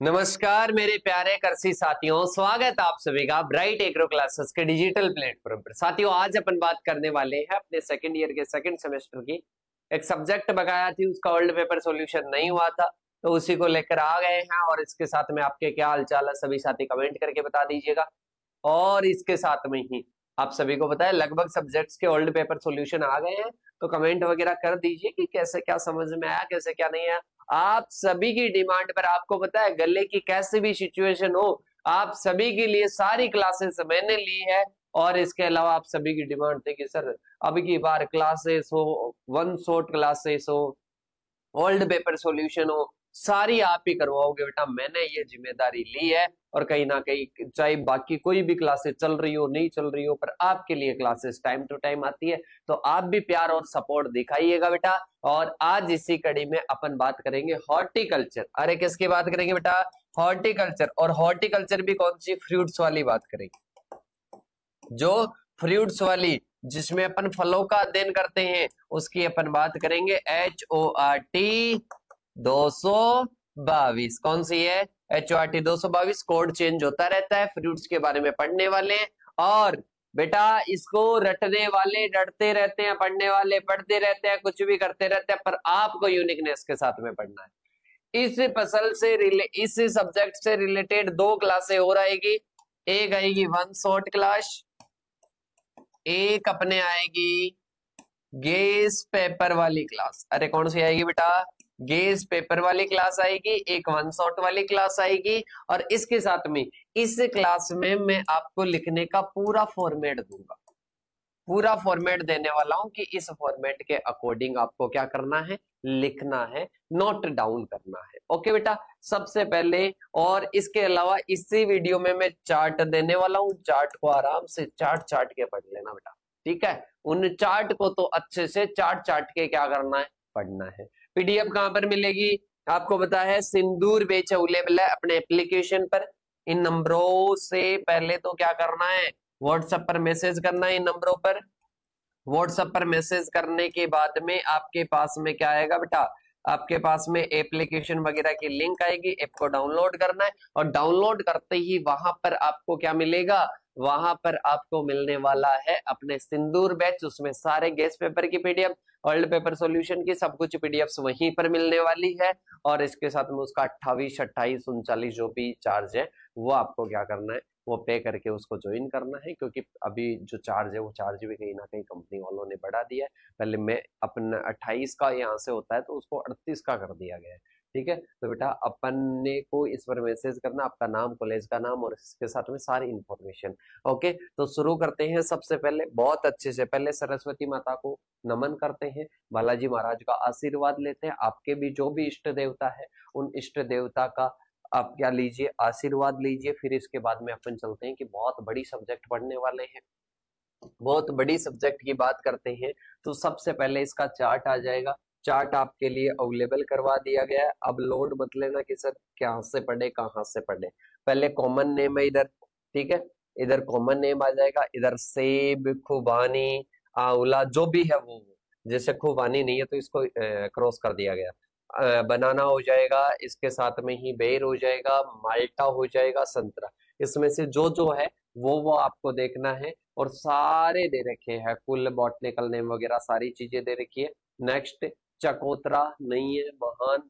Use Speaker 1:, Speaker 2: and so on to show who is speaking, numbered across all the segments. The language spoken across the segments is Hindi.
Speaker 1: नमस्कार मेरे प्यारे करसी साथियों, स्वागत है आप सभी का ब्राइट एग्रो क्लासेस के डिजिटल प्लेटफॉर्म पर। साथियों, आज अपन बात करने वाले हैं अपने सेकंड ईयर के सेकंड सेमेस्टर की। एक सब्जेक्ट बकाया थी, उसका ओल्ड पेपर सॉल्यूशन नहीं हुआ था, तो उसी को लेकर आ गए हैं। और इसके साथ में आपके क्या हालचाल है सभी साथी कमेंट करके बता दीजिएगा। और इसके साथ में ही आप सभी को पता है लगभग सब्जेक्ट्स के ओल्ड पेपर सॉल्यूशन आ गए हैं, तो कमेंट वगैरह कर दीजिए कि कैसे क्या समझ में आया, कैसे क्या नहीं आया। आप सभी की डिमांड पर, आपको पता है गले की कैसी भी सिचुएशन हो, आप सभी के लिए सारी क्लासेस मैंने ली है। और इसके अलावा आप सभी की डिमांड थी कि सर अब की बार क्लासेस हो, वन शॉट क्लासेस हो, ओल्ड पेपर सॉल्यूशन हो, सारी आप ही करवाओगे बेटा। मैंने ये जिम्मेदारी ली है। और कहीं ना कहीं चाहे बाकी कोई भी क्लासेस चल रही हो नहीं चल रही हो, पर आपके लिए क्लासेस टाइम टू टाइम आती है, तो आप भी प्यार और सपोर्ट दिखाइएगा बेटा। और आज इसी कड़ी में अपन बात करेंगे हॉर्टिकल्चर। अरे किसकी बात करेंगे बेटा? हॉर्टिकल्चर। और हॉर्टिकल्चर भी कौन सी? फ्रूट्स वाली बात करेंगे, जो फ्रूट्स वाली, जिसमें अपन फलों का अध्ययन करते हैं, उसकी अपन बात करेंगे। HORT 222 कौन सी है? HORT 222। कोड चेंज होता रहता है, फ्रूट्स के बारे में पढ़ने वाले हैं। और बेटा इसको रटने वाले रटते रहते हैं, पढ़ने वाले पढ़ते रहते हैं, कुछ भी करते रहते हैं, पर आपको यूनिकनेस के साथ में पढ़ना है। इस सब्जेक्ट से रिलेटेड दो क्लासें हो रहेगी। एक आएगी वन शॉट क्लास, एक अपने आएगी गेस पेपर वाली क्लास। अरे कौन सी आएगी बेटा? गेस पेपर वाली क्लास आएगी, एक वन शॉट वाली क्लास आएगी। और इसके साथ में इस क्लास में मैं आपको लिखने का पूरा फॉर्मेट दूंगा, पूरा फॉर्मेट देने वाला हूं कि इस फॉर्मेट के अकॉर्डिंग आपको क्या करना है, लिखना है, नोट डाउन करना है। ओके बेटा, सबसे पहले। और इसके अलावा इसी वीडियो में मैं चार्ट देने वाला हूं, चार्ट को आराम से चार्ट चार्ट के पढ़ लेना बेटा, ठीक है? उन चार्ट को तो अच्छे से चार्ट चार्ट के क्या करना है, पढ़ना है। पीडीएफ कहां पर मिलेगी? आपको पता है सिंदूर बेच अवेलेबल है अपने एप्लीकेशन पर। इन नंबरों से पहले तो क्या करना है, व्हाट्सएप पर मैसेज करना है इन नंबरों पर। व्हाट्सएप पर मैसेज करने के बाद में आपके पास में क्या आएगा बेटा? आपके पास में एप्लीकेशन वगैरह की लिंक आएगी, ऐप को डाउनलोड करना है। और डाउनलोड करते ही वहां पर आपको क्या मिलेगा? वहां पर आपको मिलने वाला है अपने सिंदूर बैच, उसमें सारे गेस्ट पेपर की पीडीएफ, वर्ल्ड पेपर सॉल्यूशन की सब कुछ पीडीएफ वहीं पर मिलने वाली है। और इसके साथ में उसका 28, 28, 39 जो भी चार्ज है, वो आपको क्या करना है, वो पे करके उसको ज्वाइन करना है। क्योंकि अभी जो चार्ज है वो चार्ज भी कहीं ना कहीं कंपनी वालों ने बढ़ा दिया है। पहले मैं अपना 28 का यहाँ से होता है, तो उसको 38 का कर दिया गया है, ठीक है? तो बेटा अपन ने को इस पर मैसेज करना, आपका नाम, कॉलेज का नाम और इसके साथ में सारी इंफॉर्मेशन। ओके, तो शुरू करते हैं। सबसे पहले बहुत अच्छे से पहले सरस्वती माता को नमन करते हैं, बालाजी महाराज का आशीर्वाद लेते हैं। आपके भी जो भी इष्ट देवता है, उन इष्ट देवता का आप क्या लीजिए, आशीर्वाद लीजिए। फिर इसके बाद में अपन चलते हैं कि बहुत बड़ी सब्जेक्ट पढ़ने वाले हैं, बहुत बड़ी सब्जेक्ट की बात करते हैं। तो सबसे पहले इसका चार्ट आ जाएगा, चार्ट आपके लिए अवेलेबल करवा दिया गया है। अब लोड मत लेना कि सर कहाँ से पढ़े कहाँ से पढ़े। पहले कॉमन नेम है इधर, ठीक है? इधर कॉमन नेम आ जाएगा, इधर सेब, खुबानी, आंवला, जो भी है वो। जैसे खुबानी नहीं है तो इसको क्रॉस कर दिया गया। बनाना हो जाएगा, इसके साथ में ही बेर हो जाएगा, माल्टा हो जाएगा, संतरा। इसमें से जो जो है वो आपको देखना है। और सारे दे रखे हैं, कुल बॉटनिकल नेम वगैरह सारी चीजें दे रखी है। नेक्स्ट, चकोतरा नहीं है, महान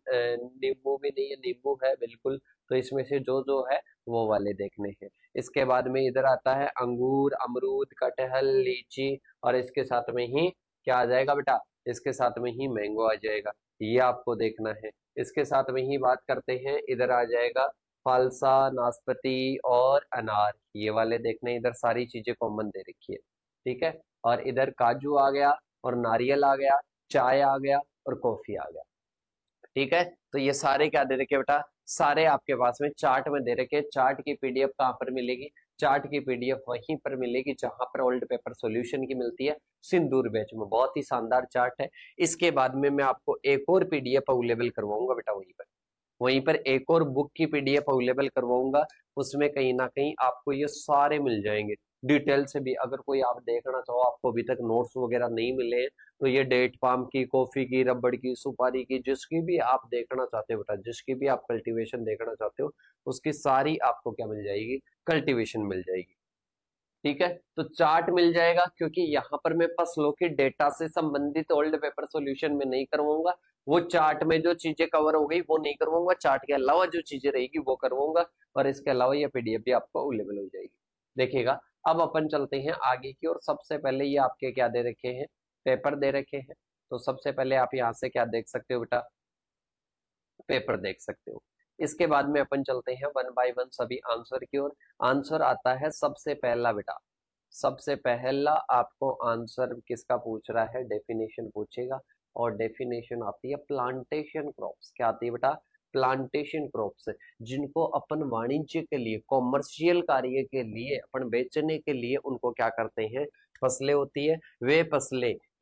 Speaker 1: नींबू भी नहीं है, नींबू है बिल्कुल। तो इसमें से जो जो है वो वाले देखने हैं। इसके बाद में इधर आता है अंगूर, अमरूद, कटहल, लीची। और इसके साथ में ही क्या आ जाएगा बेटा? इसके साथ में ही मैंगो आ जाएगा, ये आपको देखना है। इसके साथ में ही बात करते हैं, इधर आ जाएगा फालसा, नाशपाती और अनार, ये वाले देखने। इधर सारी चीजें कॉमन दे रखी है, ठीक है? और इधर काजू आ गया, और नारियल आ गया, चाय आ गया, और कॉफी आ गया, ठीक है? तो ये सारे क्या दे रखे बेटा? सारे आपके पास में चार्ट में दे रखे। चार्ट की पीडीएफ कहाँ पर मिलेगी? चार्ट की पीडीएफ वहीं पर मिलेगी जहां पर ओल्ड पेपर सॉल्यूशन की मिलती है, सिंदूर बैच में। बहुत ही शानदार चार्ट है। इसके बाद में मैं आपको एक और पीडीएफ अवेलेबल करवाऊंगा बेटा, वहीं पर एक और बुक की पीडीएफ अवेलेबल करवाऊंगा। उसमें कहीं ना कहीं आपको ये सारे मिल जाएंगे, डिटेल से भी अगर कोई आप देखना चाहो, आपको अभी तक नोट्स वगैरह नहीं मिले हैं, तो ये डेट पाम की, कॉफी की, रबड़ की, सुपारी की, जिसकी भी आप देखना चाहते हो बेटा, जिसकी भी आप कल्टीवेशन देखना चाहते हो, उसकी सारी आपको क्या मिल जाएगी, कल्टीवेशन मिल जाएगी। ठीक है, तो चार्ट मिल जाएगा, क्योंकि यहाँ पर मैं फसलों के डेटा से संबंधित ओल्ड पेपर सॉल्यूशन में नहीं करवाऊंगा, वो चार्ट में जो चीजें कवर हो गई वो नहीं करवाऊंगा, चार्ट के अलावा जो चीजें रहेगी वो करवाऊंगा, और इसके अलावा ये पीडीएफ भी आपको अवेलेबल हो जाएगी। देखिएगा, अब अपन चलते हैं आगे की और सबसे पहले ये आपके क्या दे रखे हैं, पेपर दे रखे हैं। तो सबसे पहले आप यहाँ से क्या देख सकते हो बेटा, पेपर देख सकते हो। इसके बाद में अपन चलते हैं वन बाय वन सभी आंसर की ओर। आंसर आता है सबसे पहला बेटा, सबसे पहला आपको आंसर किसका पूछ रहा है, डेफिनेशन पूछेगा, और डेफिनेशन आती है प्लांटेशन क्रॉप्स। क्या आती है बेटा, प्लांटेशन क्रॉप्स, जिनको अपन वाणिज्य के लिए, कॉमर्शियल कार्य के लिए, अपन बेचने के लिए उनको क्या करते हैं, फसलें होती है।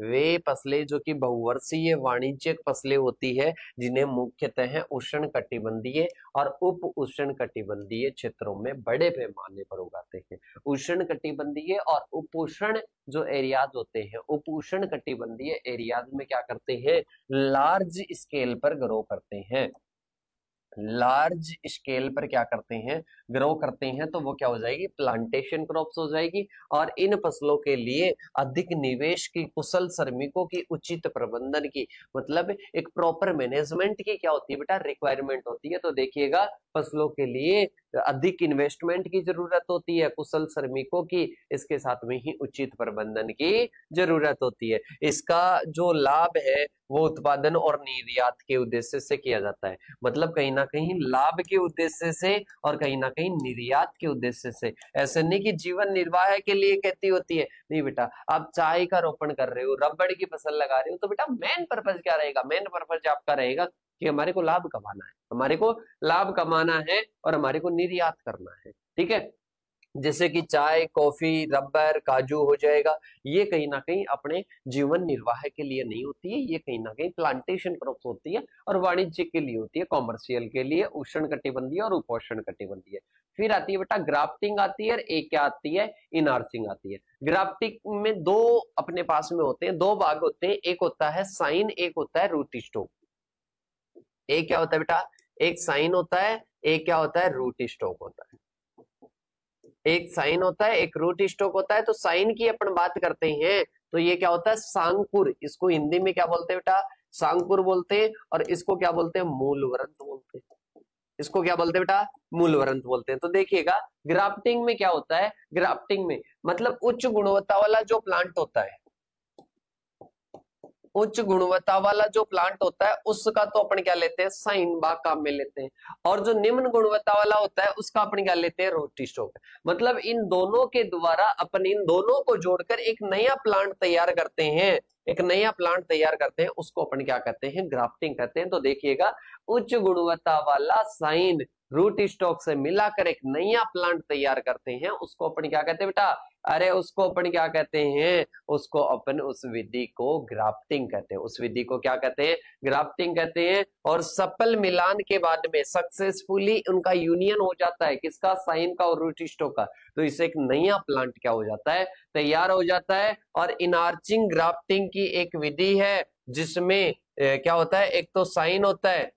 Speaker 1: वे फसलें जो कि बहुवर्षीय वाणिज्यिक फसलें होती है, जिन्हें मुख्यतः उष्ण कटिबंधीय और उप उष्ण कटिबंधीय क्षेत्रों में बड़े पैमाने पर उगाते हैं। उष्ण कटिबंधीय और उप उष्ण जो एरियाज होते हैं, उप उष्ण कटिबंधीय एरियाज में क्या करते हैं, लार्ज स्केल पर ग्रो करते हैं, लार्ज स्केल पर क्या करते हैं, ग्रो करते हैं। तो वो क्या हो जाएगी, प्लांटेशन क्रॉप्स हो जाएगी। और इन फसलों के लिए अधिक निवेश की, कुशल श्रमिकों की, उचित प्रबंधन की, मतलब एक प्रॉपर मैनेजमेंट की क्या होती है बेटा, रिक्वायरमेंट होती है। तो देखिएगा, फसलों के लिए अधिक इन्वेस्टमेंट की जरूरत होती है, कुशल श्रमिकों की, इसके साथ में ही उचित प्रबंधन की जरूरत होती है। इसका जो लाभ है वो उत्पादन और निर्यात के उद्देश्य से किया जाता है, मतलब कहीं ना कहीं लाभ के उद्देश्य से और कहीं ना कहीं निर्यात के उद्देश्य से। ऐसे नहीं कि जीवन निर्वाह के लिए खेती होती है, नहीं बेटा। आप चाय का रोपण कर रहे हो, रबड़ की फसल लगा रहे हो, तो बेटा मेन पर्पज क्या रहेगा, मेन पर्पज आपका रहेगा कि हमारे को लाभ कमाना है, हमारे को लाभ कमाना है और हमारे को निर्यात करना है। ठीक है, जैसे कि चाय, कॉफी, रबर, काजू हो जाएगा, ये कहीं ना कहीं अपने जीवन निर्वाह के लिए नहीं होती है, ये कहीं ना कहीं प्लांटेशन क्रॉप्स होती है और वाणिज्य के लिए होती है, कॉमर्शियल के लिए, उष्ण कटिबंधीय और उपोष्ण कटिबंधीय। फिर आती है बेटा ग्राफ्टिंग आती है, और एक क्या आती है, इनार्चिंग आती है। ग्राफ्टिंग में दो अपने पास में होते हैं, दो भाग होते हैं, एक होता है साइन, एक होता है रूट स्टॉक। एक क्या होता है बेटा, एक साइन होता है, एक क्या होता है, रूट स्टॉक होता है। एक साइन होता है, एक रूट स्टॉक होता है। तो साइन की अपन बात करते हैं तो ये क्या होता है, सांकुर, इसको हिंदी में क्या बोलते हैं बेटा, सांकुर बोलते हैं, और इसको क्या बोलते हैं, मूलवरंत बोलते हैं। इसको क्या बोलते हैं बेटा, मूलवरंत बोलते हैं। तो देखिएगा, ग्राफ्टिंग में क्या होता है, ग्राफ्टिंग में मतलब उच्च गुणवत्ता वाला जो प्लांट होता है, उच्च गुणवत्ता वाला जो प्लांट होता है उसका तो अपन क्या लेते हैं, साइन भाग काम में लेते हैं, और जो निम्न गुणवत्ता वाला होता है उसका अपन क्या लेते हैं, रोटी स्टॉक। मतलब इन दोनों के द्वारा अपन इन दोनों को जोड़कर एक नया प्लांट तैयार करते हैं, एक नया प्लांट तैयार करते हैं, उसको अपन क्या कहते हैं, ग्राफ्टिंग कहते हैं। तो देखिएगा, उच्च गुणवत्ता वाला साइन रूट स्टॉक से मिलाकर एक नया प्लांट तैयार करते हैं, उसको अपन क्या कहते हैं बेटा, अरे उसको अपन क्या कहते हैं, उसको अपन उस विधि को ग्राफ्टिंग कहते हैं, उस विधि को क्या कहते हैं, ग्राफ्टिंग कहते हैं। और सफल मिलान के बाद में सक्सेसफुली उनका यूनियन हो जाता है, किसका, साइन का और रूट स्टॉक का, तो इससे एक नया प्लांट क्या हो जाता है, तैयार हो जाता है। और इनार्चिंग ग्राफ्टिंग की एक विधि है जिसमें क्या होता है, एक तो साइन होता है,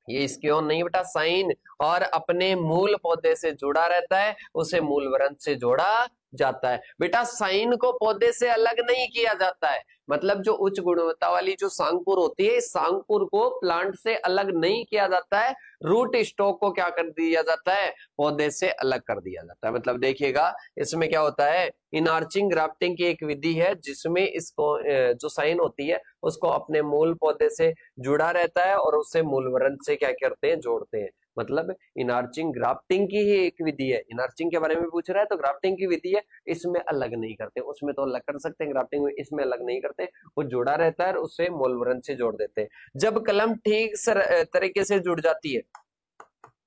Speaker 1: ये इसकी ओर नहीं बेटा, साइन, और अपने मूल पौधे से जुड़ा रहता है, उसे मूल वृंत से जोड़ा जाता है। बेटा साइन को पौधे से अलग नहीं किया जाता है, मतलब जो उच्च गुणवत्ता वाली जो सांकुर होती है, इस सांकुर को प्लांट से अलग नहीं किया जाता है, रूट स्टॉक को क्या कर दिया जाता है, पौधे से अलग कर दिया जाता है। मतलब देखिएगा, इसमें क्या होता है, इनार्चिंग ग्राफ्टिंग की एक विधि है जिसमें इसको जो साइन होती है उसको अपने मूल पौधे से जुड़ा रहता है और उसे मूलवृंत से क्या करते हैं, जोड़ते हैं। मतलब इनार्चिंग ग्राफ्टिंग की ही एक विधि है, इनार्चिंग के बारे में पूछ रहा है तो ग्राफ्टिंग की विधि है, इसमें अलग नहीं करते, उसमें तो अलग कर सकते हैं ग्राफ्टिंग में, इसमें अलग नहीं करते, वो जुड़ा रहता है और उससे मूलवृंत से जोड़ देते हैं। जब कलम ठीक तरीके से जुड़ जाती है,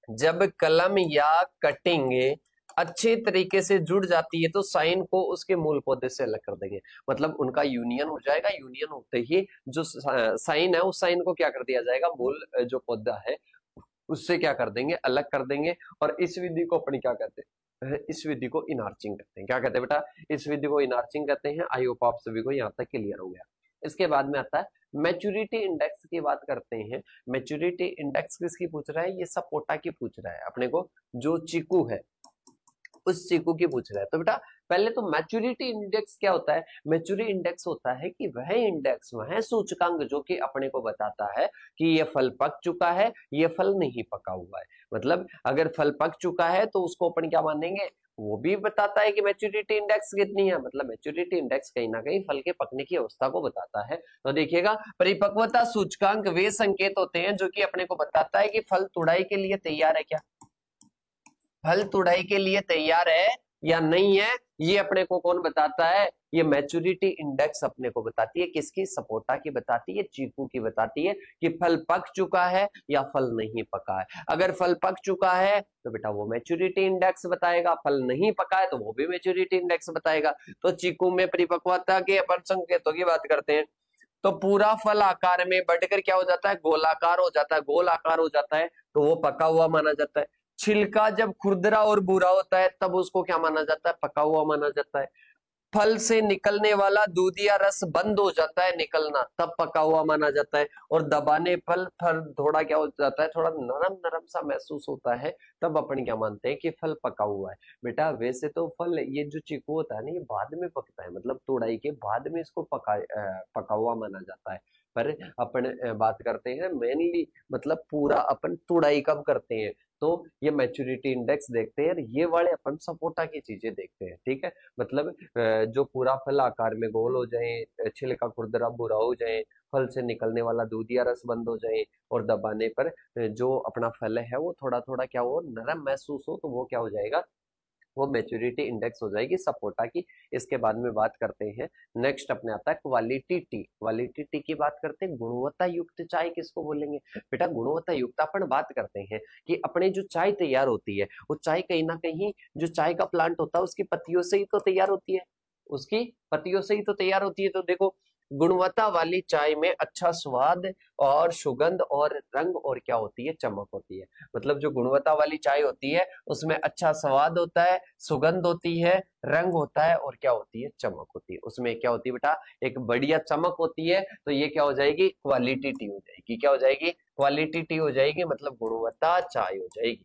Speaker 1: जब कलम या कटिंग अच्छे तरीके से जुड़ जाती है तो साइन को उसके मूल पौधे से अलग कर देंगे, मतलब उनका यूनियन हो जाएगा। यूनियन होते ही जो साइन है उस साइन को क्या कर दिया जाएगा, मूल जो पौधा है उससे क्या कर देंगे, अलग कर देंगे। और इस विधि को अपन क्या कहते हैं, इस विधि को इनार्चिंग कहते हैं। क्या कहते हैं बेटा? इस विधि को इनार्चिंग कहते हैं। आई होप आप सभी को यहाँ तक क्लियर हो गया। इसके बाद में आता है मैच्योरिटी इंडेक्स की बात करते हैं। मैच्योरिटी इंडेक्स किसकी पूछ रहा है? ये सपोटा की पूछ रहा है अपने को, जो चीकू है उस चीकू की पूछ रहा है। तो बेटा पहले तो मैच्योरिटी इंडेक्स क्या होता है? मैच्योरिटी इंडेक्स होता है कि वह इंडेक्स, वह सूचकांक जो कि अपने को बताता है कि ये फल पक चुका है, ये फल नहीं पका हुआ है। मतलब अगर फल पक चुका है तो उसको अपन क्या मानेंगे? वो भी बताता है कि मैच्योरिटी इंडेक्स कितनी है। मतलब मैच्योरिटी इंडेक्स कहीं ना कहीं फल के पकने की अवस्था को बताता है। तो देखिएगा, परिपक्वता सूचकांक वे संकेत होते हैं जो कि अपने को बताता है कि फल तुड़ाई के लिए तैयार है क्या, फल तुड़ाई के लिए तैयार है या नहीं है। ये अपने को कौन बताता है? ये मैच्योरिटी इंडेक्स अपने को बताती है। किसकी? सपोटा की बताती है, चीकू की बताती है कि फल पक चुका है या फल नहीं पका है। अगर फल पक चुका है तो बेटा वो मैच्योरिटी इंडेक्स बताएगा, फल नहीं पका है तो वो भी मैच्योरिटी इंडेक्स बताएगा। तो चीकू में परिपक्वता के अपन संकेतों की बात करते हैं तो पूरा फल आकार में बढ़कर क्या हो जाता है? गोलाकार हो जाता है। गोलाकार हो जाता है तो वो पका हुआ माना जाता है। छिलका जब खुरदरा और भूरा होता है तब उसको क्या माना जाता है? पका हुआ माना जाता है। फल से निकलने वाला दूध या रस बंद हो जाता है निकलना, तब पका हुआ माना जाता है। और दबाने फल फल थोड़ा क्या हो जाता है? थोड़ा नरम नरम सा महसूस होता है, तब अपन क्या मानते हैं कि फल पका हुआ है। बेटा वैसे तो फल, ये जो चीकू होता है ना, ये बाद में पकता है। मतलब तोड़ाई के बाद में इसको पका हुआ माना जाता है। पर अपन बात करते हैं मेनली, मतलब पूरा अपन तुड़ाई कब करते हैं तो ये मैच्योरिटी इंडेक्स देखते हैं। ये वाले अपन सपोटा की चीजें देखते हैं। ठीक है, मतलब जो पूरा फल आकार में गोल हो जाए, छिलका खुरदरा भूरा हो जाए, फल से निकलने वाला दूध या रस बंद हो जाए और दबाने पर जो अपना फल है वो थोड़ा थोड़ा क्या हो, नरम महसूस हो, तो वो क्या हो जाएगा? वो मैच्योरिटी इंडेक्स हो जाएगी सपोटा की। इसके बाद में बात करते हैं, नेक्स्ट अपने आता है क्वालिटी टी। क्वालिटी टी की बात करते हैं। गुणवत्ता युक्त चाय किसको बोलेंगे? बेटा गुणवत्ता युक्त अपन बात करते हैं कि अपने जो चाय तैयार होती है वो चाय कहीं ना कहीं, जो चाय का प्लांट होता है उसकी पत्तियों से ही तो तैयार होती है, उसकी पत्तियों से ही तो तैयार होती है। तो देखो, गुणवत्ता वाली चाय में अच्छा स्वाद और सुगंध और रंग और क्या होती है? चमक होती है। मतलब जो गुणवत्ता वाली चाय होती है उसमें अच्छा स्वाद होता है, सुगंध होती है, रंग होता है और क्या होती है? चमक होती है। उसमें क्या होती है बेटा? एक बढ़िया चमक होती है। तो ये क्या हो जाएगी? क्वालिटी टी हो जाएगी। क्या हो जाएगी? क्वालिटी टी हो जाएगी, मतलब गुणवत्ता चाय हो जाएगी।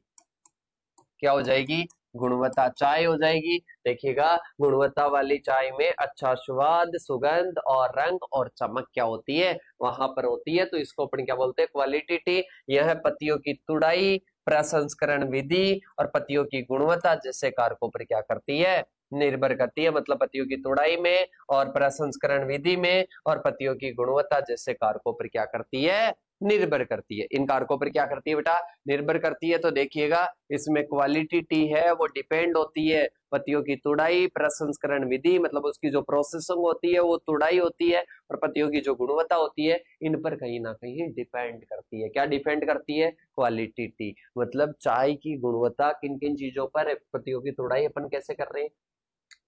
Speaker 1: क्या हो जाएगी? गुणवत्ता चाय हो जाएगी। देखिएगा, गुणवत्ता वाली चाय में अच्छा स्वाद, सुगंध और रंग और चमक क्या होती है? वहां पर होती है। तो इसको अपन क्या बोलते हैं? Quality T. यह पत्तियों की तुड़ाई, प्रसंस्करण विधि और पत्तियों की गुणवत्ता जैसे कारकों पर क्या करती है? निर्भर करती है। मतलब पत्तियों की तुड़ाई में और प्रसंस्करण विधि में और पत्तियों की गुणवत्ता जैसे कारकों पर क्या करती है? निर्भर करती है। इन कारकों पर क्या करती है बेटा? निर्भर करती है। तो देखिएगा, इसमें क्वालिटी टी है वो डिपेंड होती है पत्तियों की तुड़ाई, प्रसंस्करण विधि, मतलब उसकी जो प्रोसेसिंग होती है वो तुड़ाई होती है, और पत्तियों की जो गुणवत्ता होती है इन पर कहीं ना कहीं डिपेंड करती है। क्या डिपेंड करती है? Quality T. मतलब चाय की गुणवत्ता किन किन चीजों पर? पत्तियों की तुड़ाई अपन कैसे कर रहे हैं,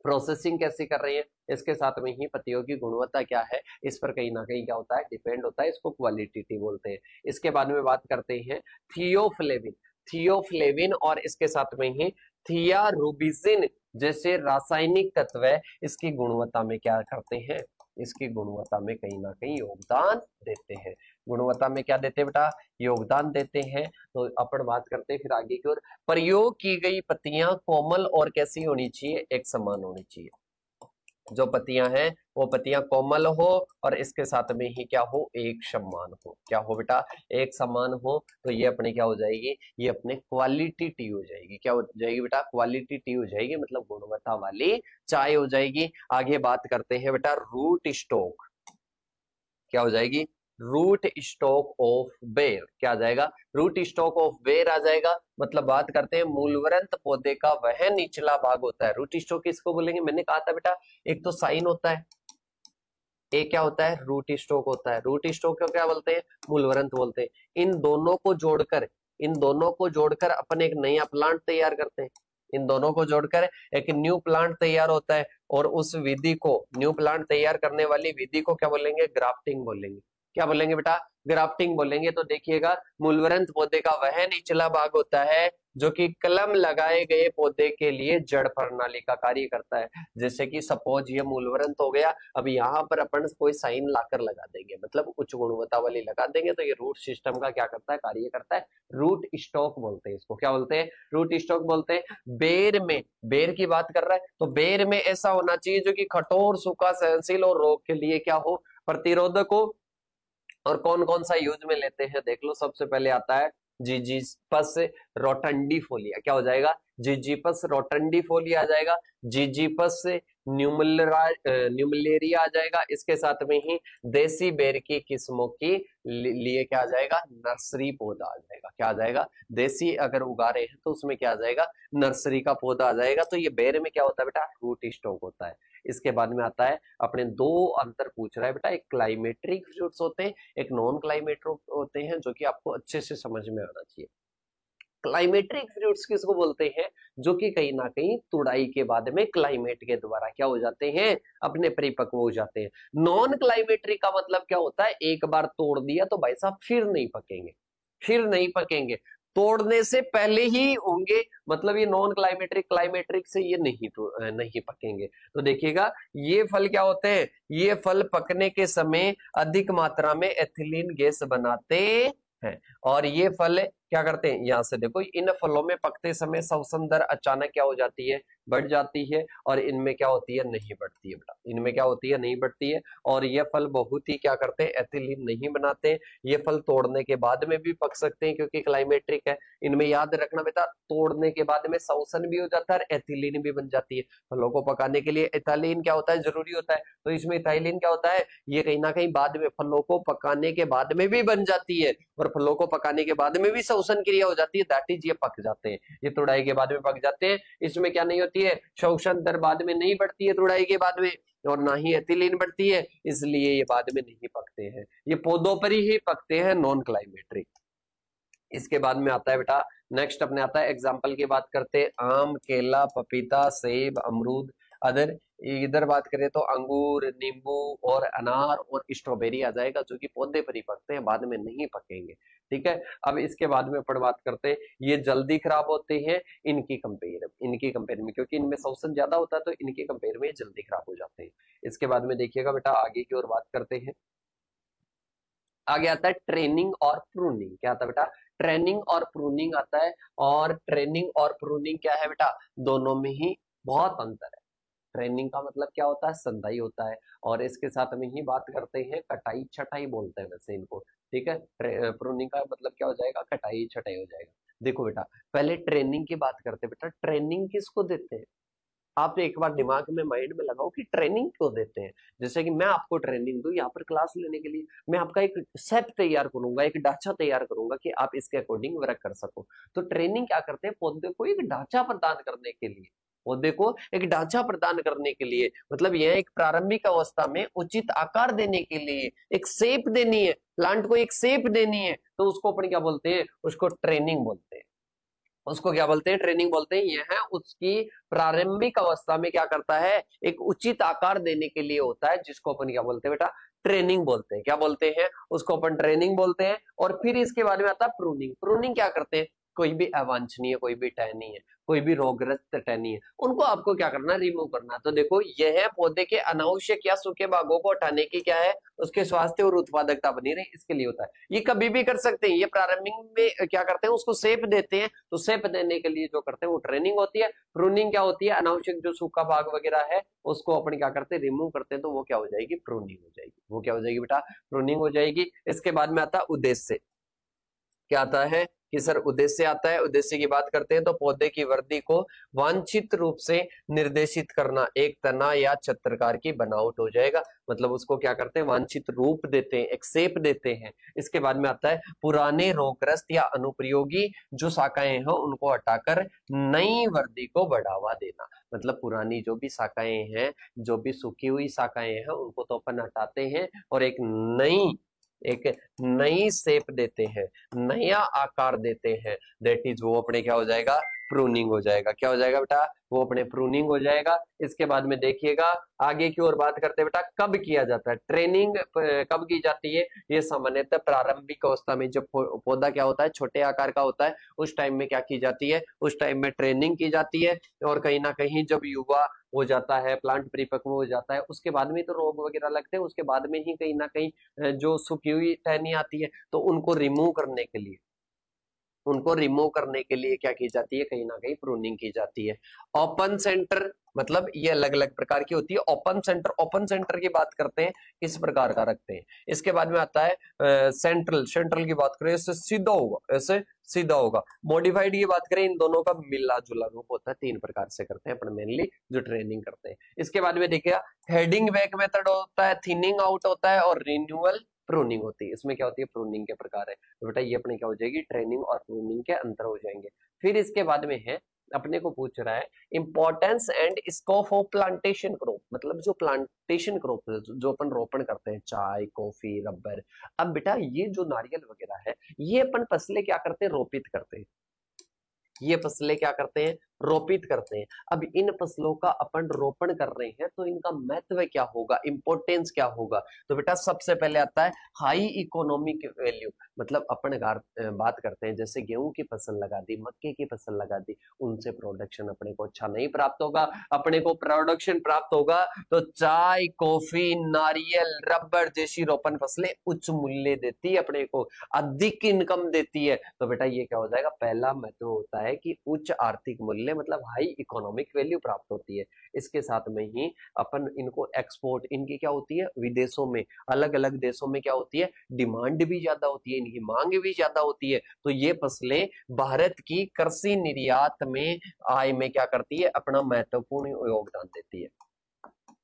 Speaker 1: प्रोसेसिंग कैसे कर रही है, इसके साथ में ही पत्तियों की गुणवत्ता क्या है, इस पर कहीं ना कहीं क्या होता है? डिपेंड होता है। इसको क्वालिटेटिव बोलते हैं। इसके बाद में बात करते हैं थियोफ्लेविन। थियोफ्लेविन और इसके साथ में ही थियारुबिसिन जैसे रासायनिक तत्व इसकी गुणवत्ता में क्या करते हैं? इसकी गुणवत्ता में कहीं ना कहीं योगदान देते हैं। गुणवत्ता में क्या देते हैं बेटा? योगदान देते हैं। तो अपन बात करते हैं फिर आगे की ओर। प्रयोग की गई पत्तियां कोमल और कैसी होनी चाहिए? एक समान होनी चाहिए। जो पत्तियां हैं वो पत्तियां कोमल हो और इसके साथ में ही क्या हो? एक समान हो। क्या हो बेटा? एक समान हो। तो ये अपने क्या हो जाएगी? ये अपने क्वालिटी टी हो जाएगी। क्या हो जाएगी बेटा? क्वालिटी टी हो जाएगी, मतलब गुणवत्ता वाली चाय हो जाएगी। आगे बात करते हैं बेटा रूट स्टॉक। क्या हो जाएगी? रूट स्टॉक ऑफ बेर। क्या आ जाएगा? रूट स्टॉक ऑफ बेर आ जाएगा। मतलब बात करते हैं मूलवृंत पौधे का वह निचला भाग होता है। रूट स्टॉक किसको बोलेंगे? मैंने कहा था बेटा, एक तो साइन होता है, एक क्या होता है? रूट स्टॉक होता है। रूट स्टॉक को क्या बोलते हैं? मूलवृंत बोलते हैं। इन दोनों को जोड़कर, इन दोनों को जोड़कर अपन एक नया प्लांट तैयार करते हैं। इन दोनों को जोड़कर एक न्यू प्लांट तैयार होता है, और उस विधि को, न्यू प्लांट तैयार करने वाली विधि को क्या बोलेंगे? ग्राफ्टिंग बोलेंगे। क्या बोलेंगे बेटा? ग्राफ्टिंग बोलेंगे। तो देखिएगा, मूलवृंत पौधे का वह निचला भाग होता है जो कि कलम लगाए गए पौधे के लिए जड़ प्रणाली का कार्य करता है। जैसे कि सपोज ये मूलवरंत हो गया, अब यहाँ पर अपन कोई साइन लाकर लगा देंगे, मतलब उच्च गुणवत्ता वाली लगा देंगे, तो ये रूट सिस्टम का क्या करता है, कार्य करता है, रूट स्टॉक बोलते हैं इसको। क्या बोलते हैं, रूट स्टॉक बोलते हैं। बेर में, बेर की बात कर रहा है तो बेर में ऐसा होना चाहिए जो कि कठोर, सूखा, सहनशील और रोग के लिए क्या हो, प्रतिरोधक हो। और कौन कौन सा यूज में लेते हैं देख लो। सबसे पहले आता है जिजीपस रोटंडीफोलिया। क्या हो जाएगा, जिजीपस रोटंडीफोलिया आ जाएगा, जिजीपस न्यूमलेरिया आ जाएगा। इसके साथ में ही देसी बेर की किस्मों की लिए क्या आ जाएगा, नर्सरी पौधा आ जाएगा। क्या आ जाएगा, देसी अगर उगा रहे हैं तो उसमें क्या आ जाएगा, नर्सरी का पौधा आ जाएगा। तो ये बेर में क्या होता है बेटा, रूट स्टॉक होता है। इसके बाद में आता है, अपने दो अंतर पूछ रहा है बेटा, एक क्लाइमेट्रिक फ्रूट्स होते हैं, एक नॉन क्लाइमेट्रिक होते हैं, जो कि आपको अच्छे से समझ में आना चाहिए। क्लाइमेट्रिक फ्रूट्स किसको बोलते हैं, जो कि कहीं ना कहीं तुड़ाई के बाद में क्लाइमेट के द्वारा क्या हो जाते हैं, अपने परिपक्व हो जाते हैं। नॉन क्लाइमेट्रिक का मतलब क्या होता है, एक बार तोड़ दिया तो भाई साहब फिर नहीं पकेंगे, फिर नहीं पकेंगे, तोड़ने से पहले ही होंगे, मतलब ये नॉन क्लाइमेट्रिक, क्लाइमेट्रिक से ये नहीं पकेंगे। तो देखिएगा ये फल क्या होते हैं, ये फल पकने के समय अधिक मात्रा में एथिलीन गैस बनाते हैं। और ये फल क्या करते हैं, यहां से देखो, इन फलों में पकते समय श्वसन दर अचानक क्या हो जाती है, बढ़ जाती है, और इनमें क्या होती है, नहीं बढ़ती है बेटा, इनमें क्या होती है, नहीं बढ़ती है। और ये फल बहुत ही क्या करते हैं, एथिलीन नहीं बनाते हैं। ये फल तोड़ने के बाद में भी पक सकते हैं क्योंकि क्लाइमेट्रिक है। इनमें याद रखना बेटा, तोड़ने के बाद में श्वसन भी हो जाता है और एथिलीन भी बन जाती है। फलों को पकाने के लिए इथाइलिन क्या होता है, जरूरी होता है। तो इसमें इथाइलिन क्या होता है, ये कहीं ना कहीं बाद में फलों को पकाने के बाद में भी बन जाती है, और फलों को पकाने के बाद में भी श्वसन क्रिया हो जाती है, दैट इज ये पक जाते हैं, ये तुड़ाई के बाद में पक जाते हैं। इसमें क्या नहीं होती है, श्वसन दर बाद में नहीं बढ़ती है तुड़ाई के बाद में, और ना ही एथिलीन बढ़ती है, इसलिए ये बाद में नहीं पकते हैं, ये पौधों पर ही पकते हैं, नॉन क्लाइमेट्रिक। इसके बाद में आता है बेटा, नेक्स्ट अपने आता है एग्जाम्पल की बात करते हैं, आम, केला, पपीता, सेब, अमरूद, अदर। इधर बात करें तो अंगूर, नींबू और अनार और स्ट्रॉबेरी आ जाएगा, जो कि पौधे पर ही पकते हैं, बाद में नहीं पकेंगे। ठीक है, अब इसके बाद में अपन बात करते हैं, ये जल्दी खराब होते हैं इनकी कंपेयर में, क्योंकि इनमें श्वसन ज्यादा होता है, तो इनके कंपेयर में जल्दी खराब हो जाते हैं। इसके बाद में देखिएगा बेटा, आगे की ओर बात करते हैं। आगे आता है ट्रेनिंग और प्रूनिंग। क्या आता है बेटा, ट्रेनिंग और प्रूनिंग आता है। और ट्रेनिंग और प्रूनिंग क्या है बेटा, दोनों में ही बहुत अंतर है। ट्रेनिंग का मतलब क्या होता है, संदाई होता है, और इसके साथ में ही बात करते हैं कटाई छटाई बोलते हैं वैसे इनको। ठीक है, प्रूनिंग का मतलब क्या हो जाएगा, कटाई छटाई हो जाएगा। देखो बेटा, पहले ट्रेनिंग की बात करते हैं। बेटा ट्रेनिंग किसको देते हैं, आप एक बार दिमाग में, माइंड में लगाओ कि ट्रेनिंग क्यों देते हैं। जैसे कि मैं आपको ट्रेनिंग दूं यहाँ पर क्लास लेने के लिए, मैं आपका एक सेट तैयार करूंगा, एक ढांचा तैयार करूंगा कि आप इसके अकॉर्डिंग वर्क कर सको। तो ट्रेनिंग क्या करते हैं, पौधे को एक ढांचा प्रदान करने के लिए, पौधे को एक ढांचा प्रदान करने के लिए, मतलब यह एक प्रारंभिक अवस्था में उचित आकार देने के लिए, एक शेप देनी है, प्लांट को एक शेप देनी है, तो उसको अपन क्या बोलते हैं, उसको ट्रेनिंग बोलते हैं। उसको क्या बोलते हैं, ट्रेनिंग बोलते हैं। यह है उसकी प्रारंभिक अवस्था में क्या करता है, एक उचित आकार देने के लिए होता है, जिसको अपन क्या बोलते हैं बेटा, ट्रेनिंग बोलते हैं। क्या बोलते हैं, उसको अपन ट्रेनिंग बोलते हैं। और फिर इसके बारे में आता है प्रूनिंग। प्रूनिंग क्या करते हैं, कोई भी अवांछनीय, कोई भी टहनी है, कोई भी रोगग्रस्त टहनी है, उनको आपको क्या करना है, रिमूव करना है। तो देखो, यह पौधे के अनावश्यक या सूखे भागों को हटाने की क्या है, उसके स्वास्थ्य और उत्पादकता बनी रहे, इसके लिए होता है। ये कभी भी कर सकते हैं, ये प्रारंभिक में क्या करते हैं, उसको शेप देते हैं, तो शेप देने के लिए जो करते हैं वो ट्रेनिंग होती है। प्रूनिंग क्या होती है, अनावश्यक जो सूखा भाग वगैरह है उसको अपन क्या करते हैं, रिमूव करते हैं, तो वो क्या हो जाएगी, प्रूनिंग हो जाएगी। वो क्या हो जाएगी बेटा, प्रूनिंग हो जाएगी। इसके बाद में आता है उद्देश्य। क्या आता है कि सर उद्देश्य आता है। उद्देश्य की बात करते हैं तो पौधे की वृद्धि को वांछित रूप से निर्देशित करना, एक तना या छत्रकार की बनावट हो जाएगा, मतलब उसको क्या करते हैं, वांछित रूप देते हैं, एक शेप देते हैं। इसके बाद में आता है पुराने रोगग्रस्त या अनुपयोगी जो शाखाएं हैं उनको हटाकर नई वृद्धि को बढ़ावा देना, मतलब पुरानी जो भी शाखाएं हैं, जो भी सूखी हुई शाखाएं हैं, उनको तो अपन हटाते हैं और एक नई शेप देते हैं, नया आकार देते हैं, दैट इज वो अपने क्या हो जाएगा, प्रूनिंग हो जाएगा। क्या हो जाएगा बेटा? वो अपने प्रूनिंग हो जाएगा। इसके बाद में देखिएगा आगे की ओर बात करते हैं बेटा, कब किया जाता है ट्रेनिंग, कब की जाती है? ये सामान्यतः प्रारंभिक अवस्था में, जब पौधा क्या होता है, छोटे आकार का होता है, उस टाइम में क्या की जाती है? उस टाइम में ट्रेनिंग की जाती है। और कहीं ना कहीं जब युवा हो जाता है, प्लांट परिपक्व हो जाता है, उसके बाद में तो रोग वगैरह लगते हैं, उसके बाद में ही कहीं ना कहीं जो सूखी हुई टहनी आती है, तो उनको रिमूव करने के लिए, क्या की जाती है? कहीं ना कहीं प्रूनिंग की जाती है। ओपन सेंटर मतलब ये अलग अलग प्रकार की होती है। ओपन सेंटर की बात करते हैं, किस प्रकार का रखते हैं। इसके बाद में आता है सेंट्रल की बात करें, ऐसे सीधा होगा, मॉडिफाइड की बात करें, इन दोनों का मिला जुला रूप होता है। 3 प्रकार से करते हैं अपन मेनली जो ट्रेनिंग करते हैं। इसके बाद में देखिए हेडिंग बैक मेथड होता है, थिनिंग आउट होता है और रिन्यूअल प्रूनिंग होती है। इसमें क्या होती है? प्रूनिंग के प्रकार है। तो बेटा ये अपने क्या हो जाएगी? ट्रेनिंग और प्रूनिंग के अंतर हो जाएंगे। फिर इसके बाद में है, अपने को पूछ रहा है importance and scope of plantation crop, मतलब जो प्लांटेशन क्रॉप जो अपन रोपण करते हैं, चाय, कॉफी, रबर। अब बेटा ये जो नारियल वगैरह है, ये अपन फसलें क्या करते हैं? रोपित करते हैं। ये फसलें क्या करते हैं? रोपित करते हैं। अब इन फसलों का अपन रोपण कर रहे हैं, तो इनका महत्व क्या होगा, इंपॉर्टेंस क्या होगा? तो बेटा सबसे पहले आता है हाई इकोनॉमिक वैल्यू। मतलब अपन बात करते हैं, जैसे गेहूं की फसल लगा दी, मक्के की फसल लगा दी, उनसे प्रोडक्शन अपने को अच्छा नहीं प्राप्त होगा। अपने को प्रोडक्शन प्राप्त होगा तो चाय, कॉफी, नारियल, रबर जैसी रोपण फसलें उच्च मूल्य देती है, अपने को अधिक इनकम देती है। तो बेटा ये क्या हो जाएगा? पहला महत्व होता है कि उच्च आर्थिक मूल्य, मतलब हाई इकोनॉमिक वैल्यू प्राप्त होती है। इसके साथ में ही अपन इनको एक्सपोर्ट, इनकी क्या होती है? विदेशों में, अलग अलग देशों में क्या होती है? डिमांड भी ज्यादा होती है, इनकी मांग भी ज्यादा होती है। तो ये फसलें भारत की कृषि निर्यात में, आय में क्या करती है? अपना महत्वपूर्ण योगदान देती है।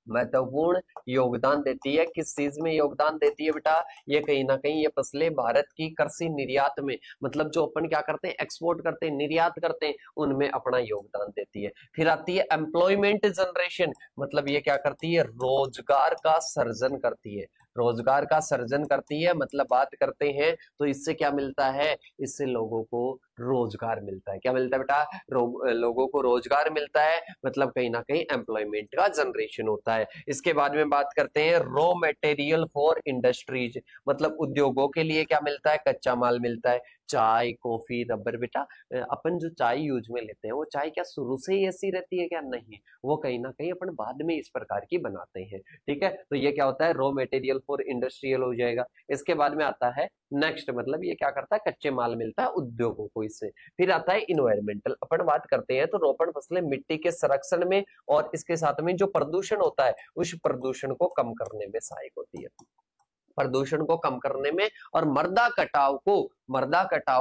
Speaker 1: महत्वपूर्ण योगदान देती है। किस चीज में योगदान देती है बेटा? ये कहीं ना कहीं ये फसलें भारत की कृषि निर्यात में, मतलब जो अपन क्या करते हैं? एक्सपोर्ट करते हैं, निर्यात करते हैं, उनमें अपना योगदान देती है। फिर आती है एम्प्लॉयमेंट जनरेशन, मतलब ये क्या करती है? रोजगार का सर्जन करती है। रोजगार का सर्जन करती है, मतलब बात करते हैं तो इससे क्या मिलता है? इससे लोगों को रोजगार मिलता है। क्या मिलता है बेटा? लोगों को रोजगार मिलता है, मतलब कहीं ना कहीं एम्प्लॉयमेंट का जनरेशन होता है। इसके बाद में बात करते हैं रॉ मटेरियल फॉर इंडस्ट्रीज, मतलब उद्योगों के लिए क्या मिलता है? कच्चा माल मिलता है। चाय, कॉफी, रबर। बेटा अपन जो चाय यूज में लेते हैं, वो चाय क्या शुरू से ही ऐसी रहती है? क्या नहीं, वो कहीं ना कहीं अपन बाद में इस प्रकार की बनाते हैं। ठीक है, तो ये क्या होता है? रॉ मटेरियल फॉर इंडस्ट्रियल हो जाएगा। इसके बाद में आता है नेक्स्ट, मतलब ये क्या करता है? कच्चे माल मिलता है उद्योगों को इससे। फिर आता है इन्वायरमेंटल। अपन बात करते हैं तो रोपण फसलें मिट्टी के संरक्षण में और इसके साथ में जो प्रदूषण होता है, उस प्रदूषण को कम करने में सहायक होती है। प्रदूषण को कम करने में और मृदा कटाव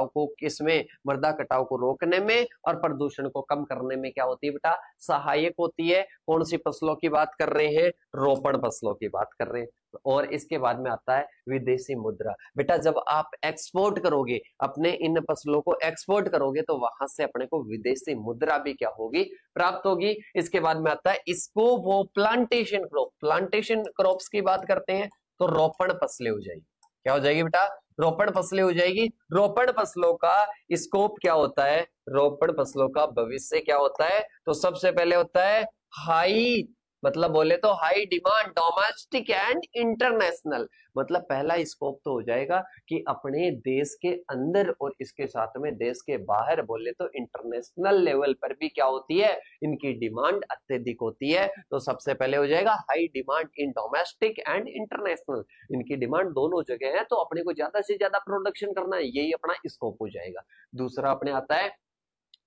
Speaker 1: को किसमें? मृदा कटाव को रोकने में और प्रदूषण को कम करने में क्या होती है बेटा? सहायक होती है। कौन सी फसलों की बात कर रहे हैं? रोपण फसलों की बात कर रहे हैं। और इसके बाद में आता है विदेशी मुद्रा। बेटा जब आप एक्सपोर्ट करोगे, अपने इन फसलों को एक्सपोर्ट करोगे, तो वहां से अपने को विदेशी मुद्रा भी क्या होगी? प्राप्त होगी। इसके बाद में आता है इसको वो प्लांटेशन क्रॉप्स की बात करते हैं, तो रोपण फसलें हो जाएगी। क्या हो जाएगी बेटा? रोपण फसलें हो जाएगी। रोपण फसलों का स्कोप क्या होता है? रोपण फसलों का भविष्य क्या होता है? तो सबसे पहले होता है हाई, मतलब बोले तो high demand domestic and international. मतलब पहला स्कोप तो हो जाएगा कि अपने देश के अंदर और इसके साथ में देश के बाहर, बोले तो इंटरनेशनल लेवल पर भी क्या होती है? इनकी डिमांड अत्यधिक होती है। तो सबसे पहले हो जाएगा high demand in domestic and international. इनकी डिमांड दोनों जगह है, तो अपने को ज्यादा से ज्यादा प्रोडक्शन करना है, यही अपना स्कोप हो जाएगा। दूसरा अपने आता है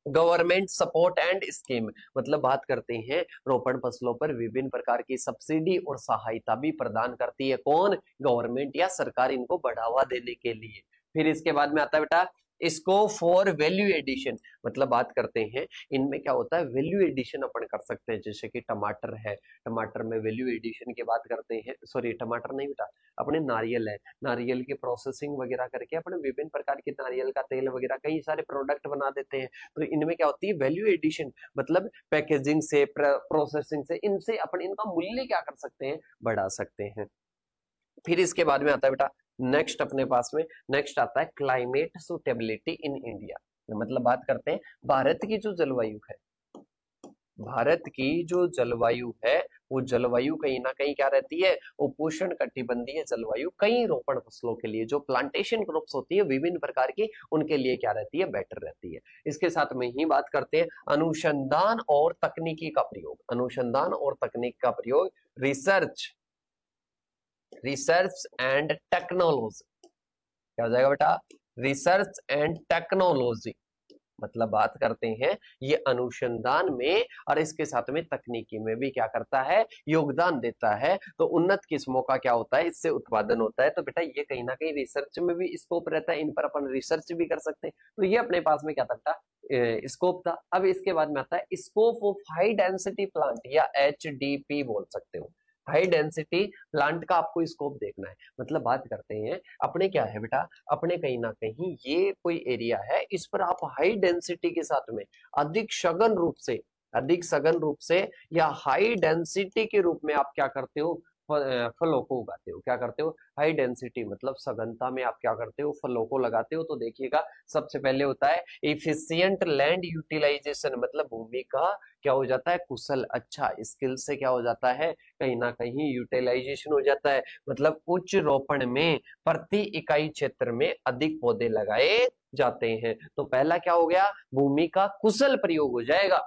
Speaker 1: गवर्नमेंट सपोर्ट एंड स्कीम, मतलब बात करते हैं रोपण फसलों पर विभिन्न प्रकार की सब्सिडी और सहायता भी प्रदान करती है। कौन? गवर्नमेंट या सरकार, इनको बढ़ावा देने के लिए। फिर इसके बाद में आता है बेटा इसको फॉर वैल्यू एडिशन, मतलब बात करते हैं इनमें क्या होता है? वैल्यू एडिशन अपन कर सकते हैं। जैसे कि टमाटर है, टमाटर में वैल्यू एडिशन की बात करते हैं, सॉरी टमाटर नहीं बेटा, अपने नारियल है, नारियल की प्रोसेसिंग वगैरह करके अपन विभिन्न प्रकार के नारियल का तेल वगैरह कई सारे प्रोडक्ट बना देते हैं। तो इनमें क्या होती है? वैल्यू एडिशन, मतलब पैकेजिंग से, प्रोसेसिंग से, इनसे अपन इनका मूल्य क्या कर सकते हैं? बढ़ा सकते हैं। फिर इसके बाद में आता है बेटा नेक्स्ट अपने पास में, नेक्स्ट आता है क्लाइमेट सुटेबिलिटी इन इंडिया। मतलब बात करते हैं भारत की जो जलवायु है, भारत की जो जलवायु है वो जलवायु कहीं ना कहीं क्या रहती है, उपोष्ण कटिबंधीय जलवायु कई रोपण फसलों के लिए, जो प्लांटेशन क्रॉप्स होती है विभिन्न प्रकार की, उनके लिए क्या रहती है, बेटर रहती है। इसके साथ में ही बात करते हैं अनुसंधान और तकनीकी का प्रयोग, अनुसंधान और तकनीक का प्रयोग, रिसर्च, रिसर्च एंड टेक्नोलॉजी, क्या हो जाएगा बेटा, रिसर्च एंड टेक्नोलॉजी। मतलब बात करते हैं ये अनुसंधान में और इसके साथ में तकनीकी में भी क्या करता है, योगदान देता है। तो उन्नत किस्मों का क्या होता है, इससे उत्पादन होता है। तो बेटा ये कहीं ना कहीं रिसर्च में भी स्कोप रहता है, इन पर अपन रिसर्च भी कर सकते हैं। तो ये अपने पास में क्या था, स्कोप था। अब इसके बाद में आता है scope of high density plant या HDP बोल सकते हो, हाई डेंसिटी प्लांट का आपको स्कोप देखना है। मतलब बात करते हैं अपने क्या है बेटा, अपने कहीं ना कहीं ये कोई एरिया है, इस पर आप हाई डेंसिटी के साथ में अधिक सघन रूप से, अधिक सघन रूप से या हाई डेंसिटी के रूप में आप क्या करते हो, फलों को उगाते हो। क्या करते हो, हाई डेंसिटी मतलब सघनता में आप क्या करते हो, फलों को लगाते हो। तो देखिएगा सबसे पहले होता है इफिशियंट लैंड यूटिलाइजेशन, मतलब भूमि का क्या हो जाता है, कुशल अच्छा स्किल से क्या हो जाता है, कहीं ना कहीं यूटिलाइजेशन हो जाता है। मतलब उच्च रोपण में प्रति इकाई क्षेत्र में अधिक पौधे लगाए जाते हैं। तो पहला क्या हो गया, भूमि का कुशल प्रयोग हो जाएगा,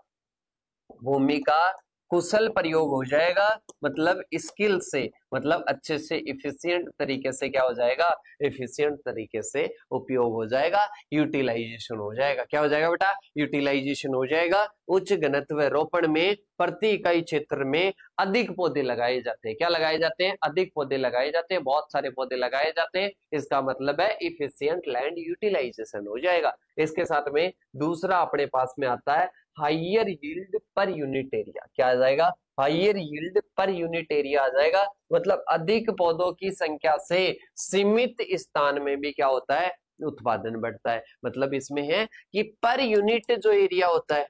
Speaker 1: भूमि का कुशल प्रयोग हो जाएगा, मतलब स्किल से, मतलब अच्छे से इफिशिएंट तरीके से क्या हो जाएगा, इफिशिएंट तरीके से उपयोग हो जाएगा, यूटिलाइजेशन हो जाएगा। क्या हो जाएगा बेटा, यूटिलाइजेशन हो जाएगा। उच्च घनत्व रोपण में प्रति इकाई क्षेत्र में अधिक पौधे लगाए जाते हैं। क्या लगाए जाते हैं, अधिक पौधे लगाए जाते हैं, बहुत सारे पौधे लगाए जाते हैं। इसका मतलब है इफिशिएंट लैंड यूटिलाइजेशन हो जाएगा। इसके साथ में दूसरा अपने पास में आता है higher yield per unit area. क्या आ जाएगा, higher yield per unit area आ जाएगा। मतलब अधिक पौधों की संख्या से सीमित स्थान में भी क्या होता है, उत्पादन बढ़ता है। मतलब इसमें है कि पर यूनिट जो एरिया होता है,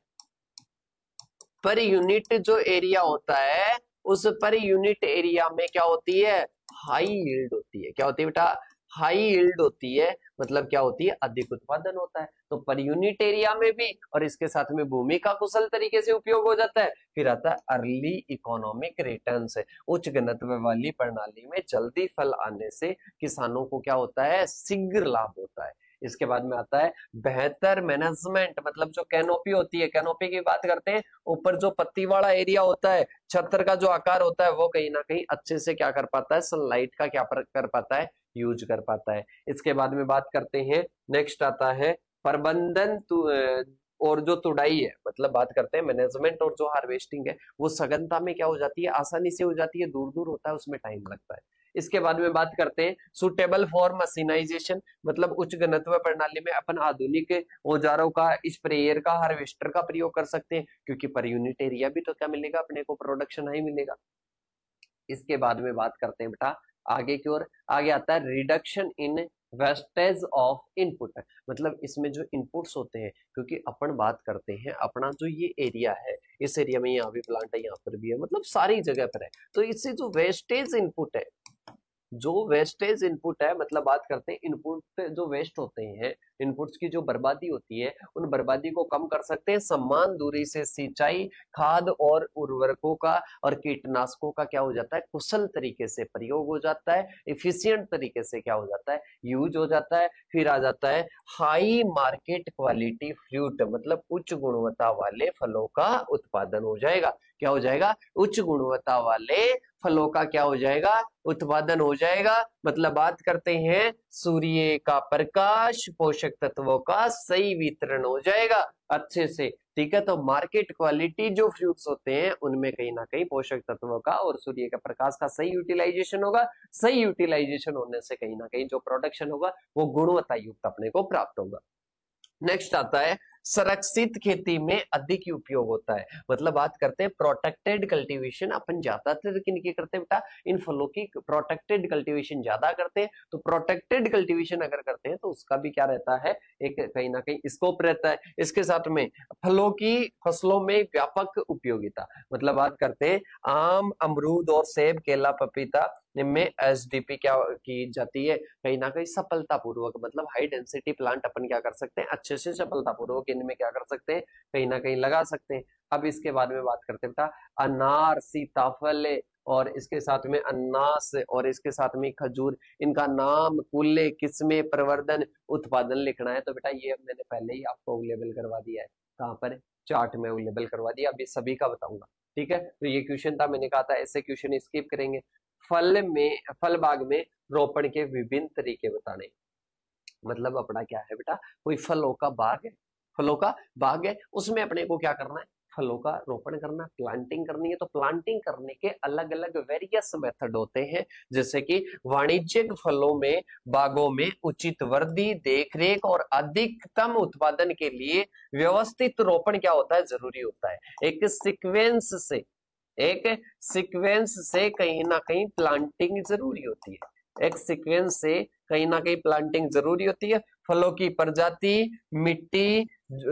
Speaker 1: पर यूनिट जो एरिया होता है, उस पर यूनिट एरिया में क्या होती है, हाई यील्ड होती है। क्या होती है बेटा, हाई यील्ड होती है। मतलब क्या होती है, अधिक उत्पादन होता है। तो पर यूनिट एरिया में भी और इसके साथ में भूमि का कुशल तरीके से उपयोग हो जाता है। फिर आता है अर्ली इकोनॉमिक रिटर्न्स, उच्च घनत्व वाली प्रणाली में जल्दी फल आने से किसानों को क्या होता है, शीघ्र लाभ होता है। इसके बाद में आता है बेहतर मैनेजमेंट, मतलब जो कैनोपी होती है, कैनोपी की बात करते हैं, ऊपर जो पत्ती वाला एरिया होता है, छत्र का जो आकार होता है, वो कहीं ना कहीं अच्छे से क्या कर पाता है, सनलाइट का क्या कर पाता है, यूज कर पाता है। इसके बाद में बात करते हैं, नेक्स्ट आता है प्रबंधन और जो तुड़ाई है, मतलब बात करते हैं मैनेजमेंट और जो हार्वेस्टिंग है, वो सघनता में क्या हो जाती है, आसानी से हो जाती है, दूर दूर होता है उसमें टाइम लगता है। इसके बाद में बात करते हैं सुटेबल फॉर मशीनाइजेशन, मतलब उच्च घनत्व प्रणाली में अपन आधुनिक औजारों का, स्प्रेयर का, हार्वेस्टर का प्रयोग कर सकते हैं, क्योंकि पर यूनिट एरिया भी तो क्या मिलेगा अपने को, प्रोडक्शन ही मिलेगा। इसके बाद में बात करते हैं बेटा आगे की ओर, आगे आता है reduction in wastage of input, मतलब इसमें जो इनपुट्स होते हैं, क्योंकि अपन बात करते हैं अपना जो ये एरिया है, इस एरिया में यहाँ भी प्लांट है, यहाँ पर भी है, मतलब सारी जगह पर है। तो इससे जो वेस्टेज इनपुट है, जो वेस्टेज इनपुट है, मतलब बात करते हैं इनपुट जो वेस्ट होते हैं, इनपुट्स की जो बर्बादी होती है, उन बर्बादी को कम कर सकते हैं। समान दूरी से सिंचाई, खाद और उर्वरकों का और कीटनाशकों का क्या हो जाता है, कुशल तरीके से प्रयोग हो जाता है, इफिशिएंट तरीके से क्या हो जाता है, यूज हो जाता है। फिर आ जाता है हाई मार्केट क्वालिटी फ्रूट, मतलब उच्च गुणवत्ता वाले फलों का उत्पादन हो जाएगा। क्या हो जाएगा, उच्च गुणवत्ता वाले फलों का क्या हो जाएगा, उत्पादन हो जाएगा। मतलब बात करते हैं सूर्य का प्रकाश, पोषक तत्वों का सही वितरण हो जाएगा अच्छे से, ठीक है। तो मार्केट क्वालिटी जो फ्रूट्स होते हैं उनमें कहीं ना कहीं पोषक तत्वों का और सूर्य का प्रकाश का सही यूटिलाइजेशन होगा। सही यूटिलाइजेशन होने से कहीं ना कहीं जो प्रोडक्शन होगा वो गुणवत्ता युक्त अपने को प्राप्त होगा। नेक्स्ट आता है संरक्षित खेती में अधिक उपयोग होता है, मतलब बात करते हैं प्रोटेक्टेड कल्टीवेशन। अपन ज्यादातर किनकी करते हैं बेटा, इन फलों की प्रोटेक्टेड कल्टीवेशन ज्यादा करते हैं। तो प्रोटेक्टेड कल्टीवेशन अगर करते हैं तो उसका भी क्या रहता है, एक कहीं ना कहीं स्कोप रहता है। इसके साथ में फलों की फसलों में व्यापक उपयोगिता, मतलब बात करते हैं आम, अमरूद और सेब, केला, पपीता में एसडीपी क्या की जाती है, कहीं ना कहीं सफलतापूर्वक, मतलब हाई डेंसिटी प्लांट अपन क्या कर सकते हैं, अच्छे से सफलतापूर्वक इनमें क्या कर सकते हैं, कहीं ना कहीं लगा सकते हैं। अब इसके बारे में बात करते हैं बेटा, अनार, सीताफल और इसके साथ में अनास और इसके साथ में खजूर, इनका नाम, कुल, किस्में, प्रवर्धन, उत्पादन लिखना है। तो बेटा ये मैंने पहले ही आपको अवेलेबल करवा दिया है, कहाँ पर, चार्ट में अवेलेबल करवा दिया। अभी सभी का बताऊंगा, ठीक है। तो ये क्वेश्चन था, मैंने कहा था ऐसे क्वेश्चन स्किप करेंगे। फल बाग में रोपण के विभिन्न तरीके बताने, मतलब अपना क्या है बेटा, कोई फलों का बाग है, फलों का बाग है, उसमें अपने को क्या करना है, फलों का रोपण करना, प्लांटिंग करनी है। तो प्लांटिंग करने के अलग अलग वेरियस मेथड होते हैं, जैसे कि वाणिज्यिक फलों में बागों में उचित वृद्धि, देखरेख और अधिकतम उत्पादन के लिए व्यवस्थित रोपण क्या होता है, जरूरी होता है। एक सीक्वेंस से कहीं ना कहीं प्लांटिंग जरूरी होती है, एक सीक्वेंस से कहीं ना कहीं प्लांटिंग जरूरी होती है। फलों की प्रजाति, मिट्टी,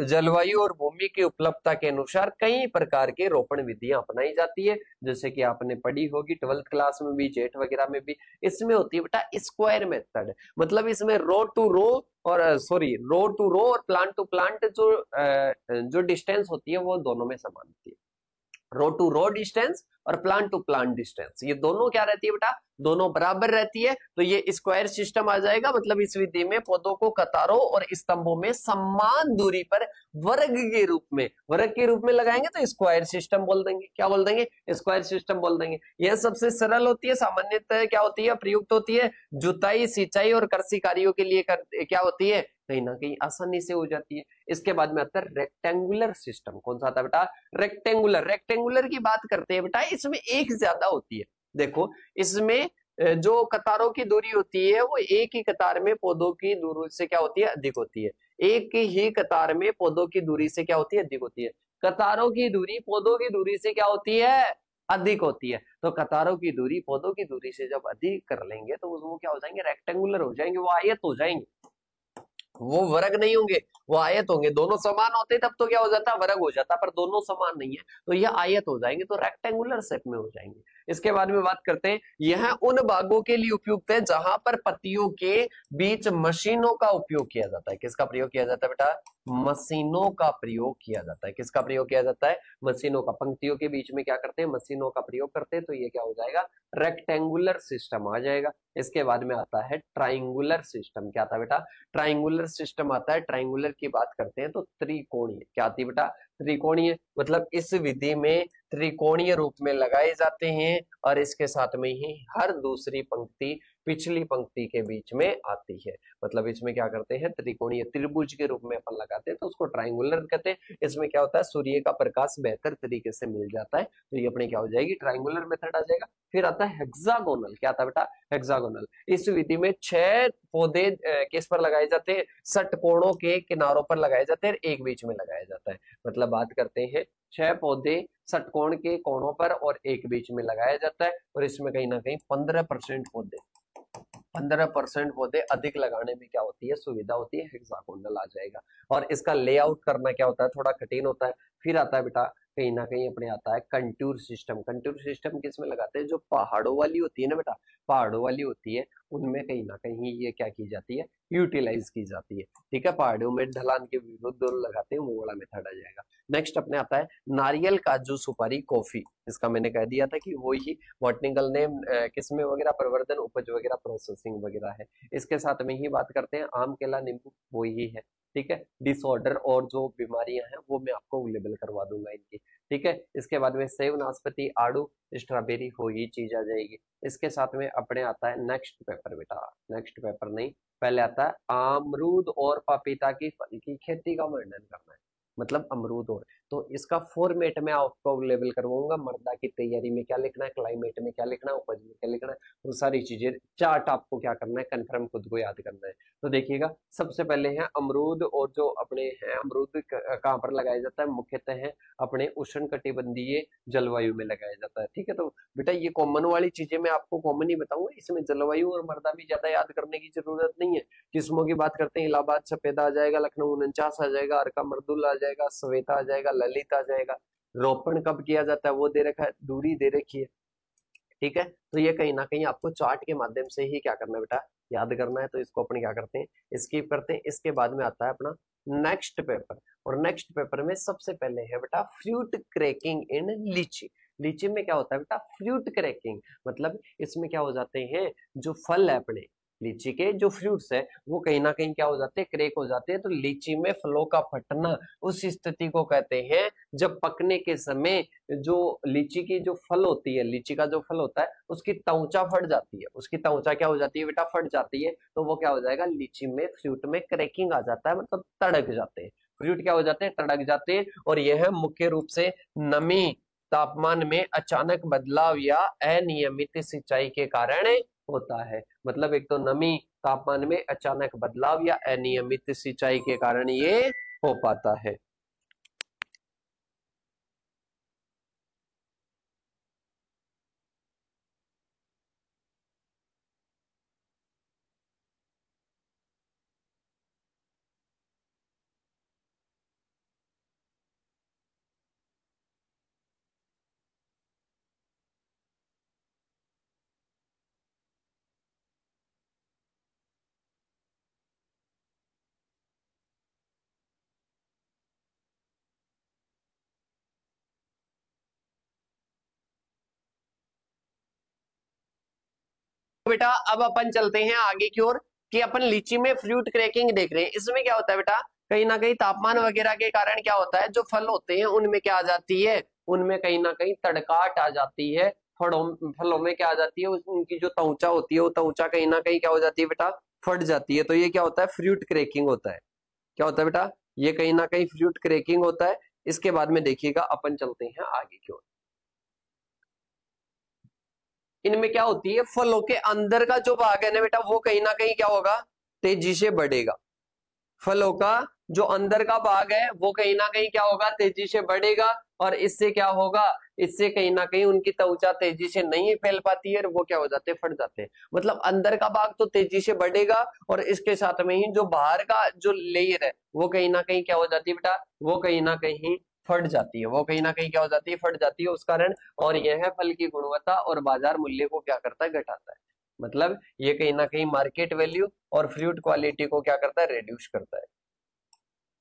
Speaker 1: जलवायु और भूमि की उपलब्धता के अनुसार कई प्रकार की रोपण विधियां अपनाई जाती है, जैसे कि आपने पढ़ी होगी 12th क्लास में भी, जेट वगैरह में भी। इसमें होती है बेटा स्क्वायर मेथड, मतलब इसमें रो टू रो और रो और प्लांट टू प्लांट जो डिस्टेंस होती है वो दोनों में समान होती है। रो टू रो डिस्टेंस और प्लांट टू प्लांट डिस्टेंस, ये दोनों क्या रहती है बेटा, दोनों बराबर रहती है। तो ये स्क्वायर सिस्टम आ जाएगा, मतलब इस विधि में पौधों को कतारों और स्तंभों में समान दूरी पर वर्ग के रूप में लगाएंगे तो स्क्वायर सिस्टम बोल देंगे। क्या बोल देंगे, स्क्वायर सिस्टम बोल देंगे। यह सबसे सरल होती है, सामान्यतः क्या होती है, प्रयुक्त होती है जुताई, सिंचाई और कृषि कार्यों के लिए क्या होती है, कहीं ना कहीं आसानी से हो जाती है। इसके बाद में आता है रेक्टेंगुलर सिस्टम। कौन सा आता है बेटा, रेक्टेंगुलर की बात करते हैं बेटा, इसमें एक ज्यादा होती है। देखो इसमें जो कतारों की दूरी होती है वो एक ही कतार में पौधों की दूरी से क्या होती है, अधिक होती है। एक ही कतार में पौधों की दूरी से क्या होती है, अधिक होती है। कतारों की दूरी पौधों की दूरी से क्या होती है, अधिक होती है। तो कतारों की दूरी पौधों की दूरी से जब अधिक कर लेंगे तो वो क्या हो जाएंगे, रेक्टेंगुलर हो जाएंगे, वो आयत हो जाएंगे, वो वर्ग नहीं होंगे, वो आयत होंगे। दोनों समान होते तब तो क्या हो जाता, वर्ग हो जाता, पर दोनों समान नहीं है तो ये आयत हो जाएंगे, तो रेक्टेंगुलर शेप में हो जाएंगे। इसके बारे में बात करते हैं, यह उन बागों के लिए उपयुक्त है जहां पर पत्तियों के बीच मशीनों का उपयोग किया जाता है। किसका प्रयोग किया जाता है बेटा, मशीनों का प्रयोग किया जाता है। किसका प्रयोग किया जाता है, मशीनों का। पंक्तियों के बीच में क्या करते हैं, मशीनों का प्रयोग करते हैं, तो ये क्या हो जाएगा, रेक्टेंगुलर सिस्टम आ जाएगा। इसके बाद में आता है ट्राइंगुलर सिस्टम। क्या आता है बेटा, ट्राइंगुलर सिस्टम आता है। ट्राइंगुलर की बात करते हैं तो त्रिकोणीय, क्या आती है बेटा, त्रिकोणीय, मतलब इस विधि में त्रिकोणीय रूप में लगाए जाते हैं और इसके साथ में ही हर दूसरी पंक्ति पिछली पंक्ति के बीच में आती है। मतलब इसमें क्या करते हैं, त्रिकोणीय त्रिभुज के रूप में अपन लगाते हैं तो उसको ट्राइंगुलर कहते हैं। इसमें क्या होता है, सूर्य का प्रकाश बेहतर तरीके से मिल जाता है, तो ये अपने क्या हो जाएगी, ट्राइंगुलर मेथड आ जाएगा। फिर आता है हेक्सागोनल। क्या आता है बेटा, हेक्सागोनल। इस विधि में 6 पौधे किस पर लगाए जाते हैं, षटकोणों के किनारों पर लगाए जाते हैं, एक बीच में लगाया जाता है। मतलब बात करते हैं 6 पौधे षटकोण के कोणों पर और एक बीच में लगाया जाता है, और इसमें कहीं ना कहीं 15% पौधे अधिक लगाने में क्या होती है, सुविधा होती है, हेक्सागोनल आ जाएगा। और इसका लेआउट करना क्या होता है, थोड़ा कठिन होता है। फिर आता है बेटा कहीं ना कहीं अपने आता है कंटूर सिस्टम। कंटूर सिस्टम किस में लगाते हैं, जो पहाड़ों वाली होती है ना बेटा, पहाड़ों वाली होती है उनमें कहीं ना कहीं ये क्या की जाती है, यूटिलाइज की जाती है। ठीक है, पहाड़ों में ढलान के विरुद्ध दोनों लगाते हैं, वो वाला मेथड आ जाएगा। नेक्स्ट अपने आता है नारियल, काजू, सुपारी, कॉफी। इसका मैंने कह दिया था कि वो ही बॉटनिकल नेम किस्में वगैरह, प्रवर्धन, उपज वगैरह, प्रोसेसिंग वगैरह है। इसके साथ में ही बात करते हैं आम, केला, नींबू, वो ही है। ठीक है, डिसऑर्डर और जो बीमारियां हैं वो मैं आपको अवेलेबल करवा दूंगा इनकी। ठीक है, इसके बाद में सेब, नाशपाती, आड़ू, स्ट्रॉबेरी, हो ये चीज आ जाएगी। इसके साथ में अपने आता है नेक्स्ट पेपर बेटा, नेक्स्ट पेपर नहीं, पहले आता है अमरूद और पपीता की फल की खेती का वर्णन करना है। मतलब अमरूद और, तो इसका फॉर्मेट में आपको अवेलेबल करवाऊंगा। मृदा की तैयारी में क्या लिखना है, क्लाइमेट में क्या लिखना है, उपज में क्या लिखना है, वो सारी चीजें चार्ट आपको क्या करना है, कंफर्म खुद को याद करना है। तो देखिएगा, सबसे पहले है अमरूद, और जो अपने हैं अमरूद कहाँ पर लगाया जाता है, मुख्यतः है अपने उष्ण कटिबंधीय जलवायु में लगाया जाता है। ठीक है, तो बेटा ये कॉमन वाली चीजें मैं आपको कॉमन ही बताऊंगा, इसमें जलवायु और मृदा भी ज्यादा याद करने की जरूरत नहीं है। किस्मों की बात करते हैं, इलाहाबाद सफेदा आ जाएगा, लखनऊ 49 आ जाएगा, अर्का मर्दुल आ जाएगा, श्वेता आ जाएगा, ललित आ जाएगा। रोपण कब किया जाता है वो दे रखा है, दूरी दे रखी है। ठीक है, तो ये कहीं ना कहीं आपको चार्ट के माध्यम से ही क्या करना है बेटा, याद करना है। तो इसको अपन क्या करते हैं, स्किप करते हैं। इसके बाद में आता है अपना नेक्स्ट पेपर, और नेक्स्ट पेपर में सबसे पहले है बेटा फ्रूट क्रैकिंग इन लीची। लीची में क्या होता है बेटा, फ्रूट क्रैकिंग, मतलब इसमें क्या हो जाते हैं, जो फल है अपने लीची के, जो फ्रूट्स है वो कहीं ना कहीं क्या हो जाते हैं, क्रैक हो जाते हैं। तो लीची में फलों का फटना, उस स्थिति को कहते हैं जब पकने के समय जो लीची की जो फल होती है, लीची का जो फल होता है उसकी त्वचा फट जाती है, उसकी त्वचा क्या हो जाती है बेटा, फट जाती है। तो वो क्या हो जाएगा, लीची में फ्रूट में क्रैकिंग आ जाता है, मतलब तड़क जाते हैं फ्रूट, क्या हो जाते हैं, तड़क जाते हैं। और यह मुख्य रूप से नमी, तापमान में अचानक बदलाव या अनियमित सिंचाई के कारण होता है। मतलब एक तो नमी, तापमान में अचानक बदलाव या अनियमित सिंचाई के कारण ये हो पाता है। तो बेटा अब अपन चलते हैं आगे की ओर, कि अपन लीची में फ्रूट क्रैकिंग देख रहे हैं। इसमें क्या होता है बेटा, कहीं ना कहीं तापमान वगैरह के कारण क्या होता है, जो फल होते हैं उनमें क्या आ जाती है, उनमें कहीं ना कहीं तड़काट आ जाती है। फलों में क्या आ जाती है, उनकी जो त्वचा होती है वो त्वचा कहीं ना कहीं क्या हो जाती है बेटा, फट जाती है। तो ये क्या होता है, फ्रूट क्रैकिंग होता है। क्या होता है बेटा, ये कहीं ना कहीं फ्रूट क्रैकिंग होता है। इसके बाद में देखिएगा अपन चलते हैं आगे की ओर। इनमें क्या होती है, फलों के अंदर का जो भाग है ना बेटा, वो कहीं ना कहीं क्या होगा, तेजी से बढ़ेगा। फलों का जो अंदर का भाग है वो कहीं ना कहीं क्या होगा, तेजी से बढ़ेगा। और इससे क्या होगा, इससे कहीं ना कहीं उनकी त्वचा तेजी से नहीं फैल पाती है और वो क्या हो जाते हैं, फट जाते हैं। मतलब अंदर का भाग तो तेजी से बढ़ेगा, और इसके साथ में ही जो बाहर का जो लेयर है वो कहीं ना कहीं क्या हो जाती है बेटा, वो कहीं ना कहीं फट जाती है, वो कहीं ना कहीं क्या हो जाती है, फट जाती है उस कारण। और यह फल की गुणवत्ता और बाजार मूल्य को क्या करता है, घटाता है। मतलब ये कहीं ना कहीं मार्केट वैल्यू और फ्रूट क्वालिटी को क्या करता है, रिड्यूस करता है।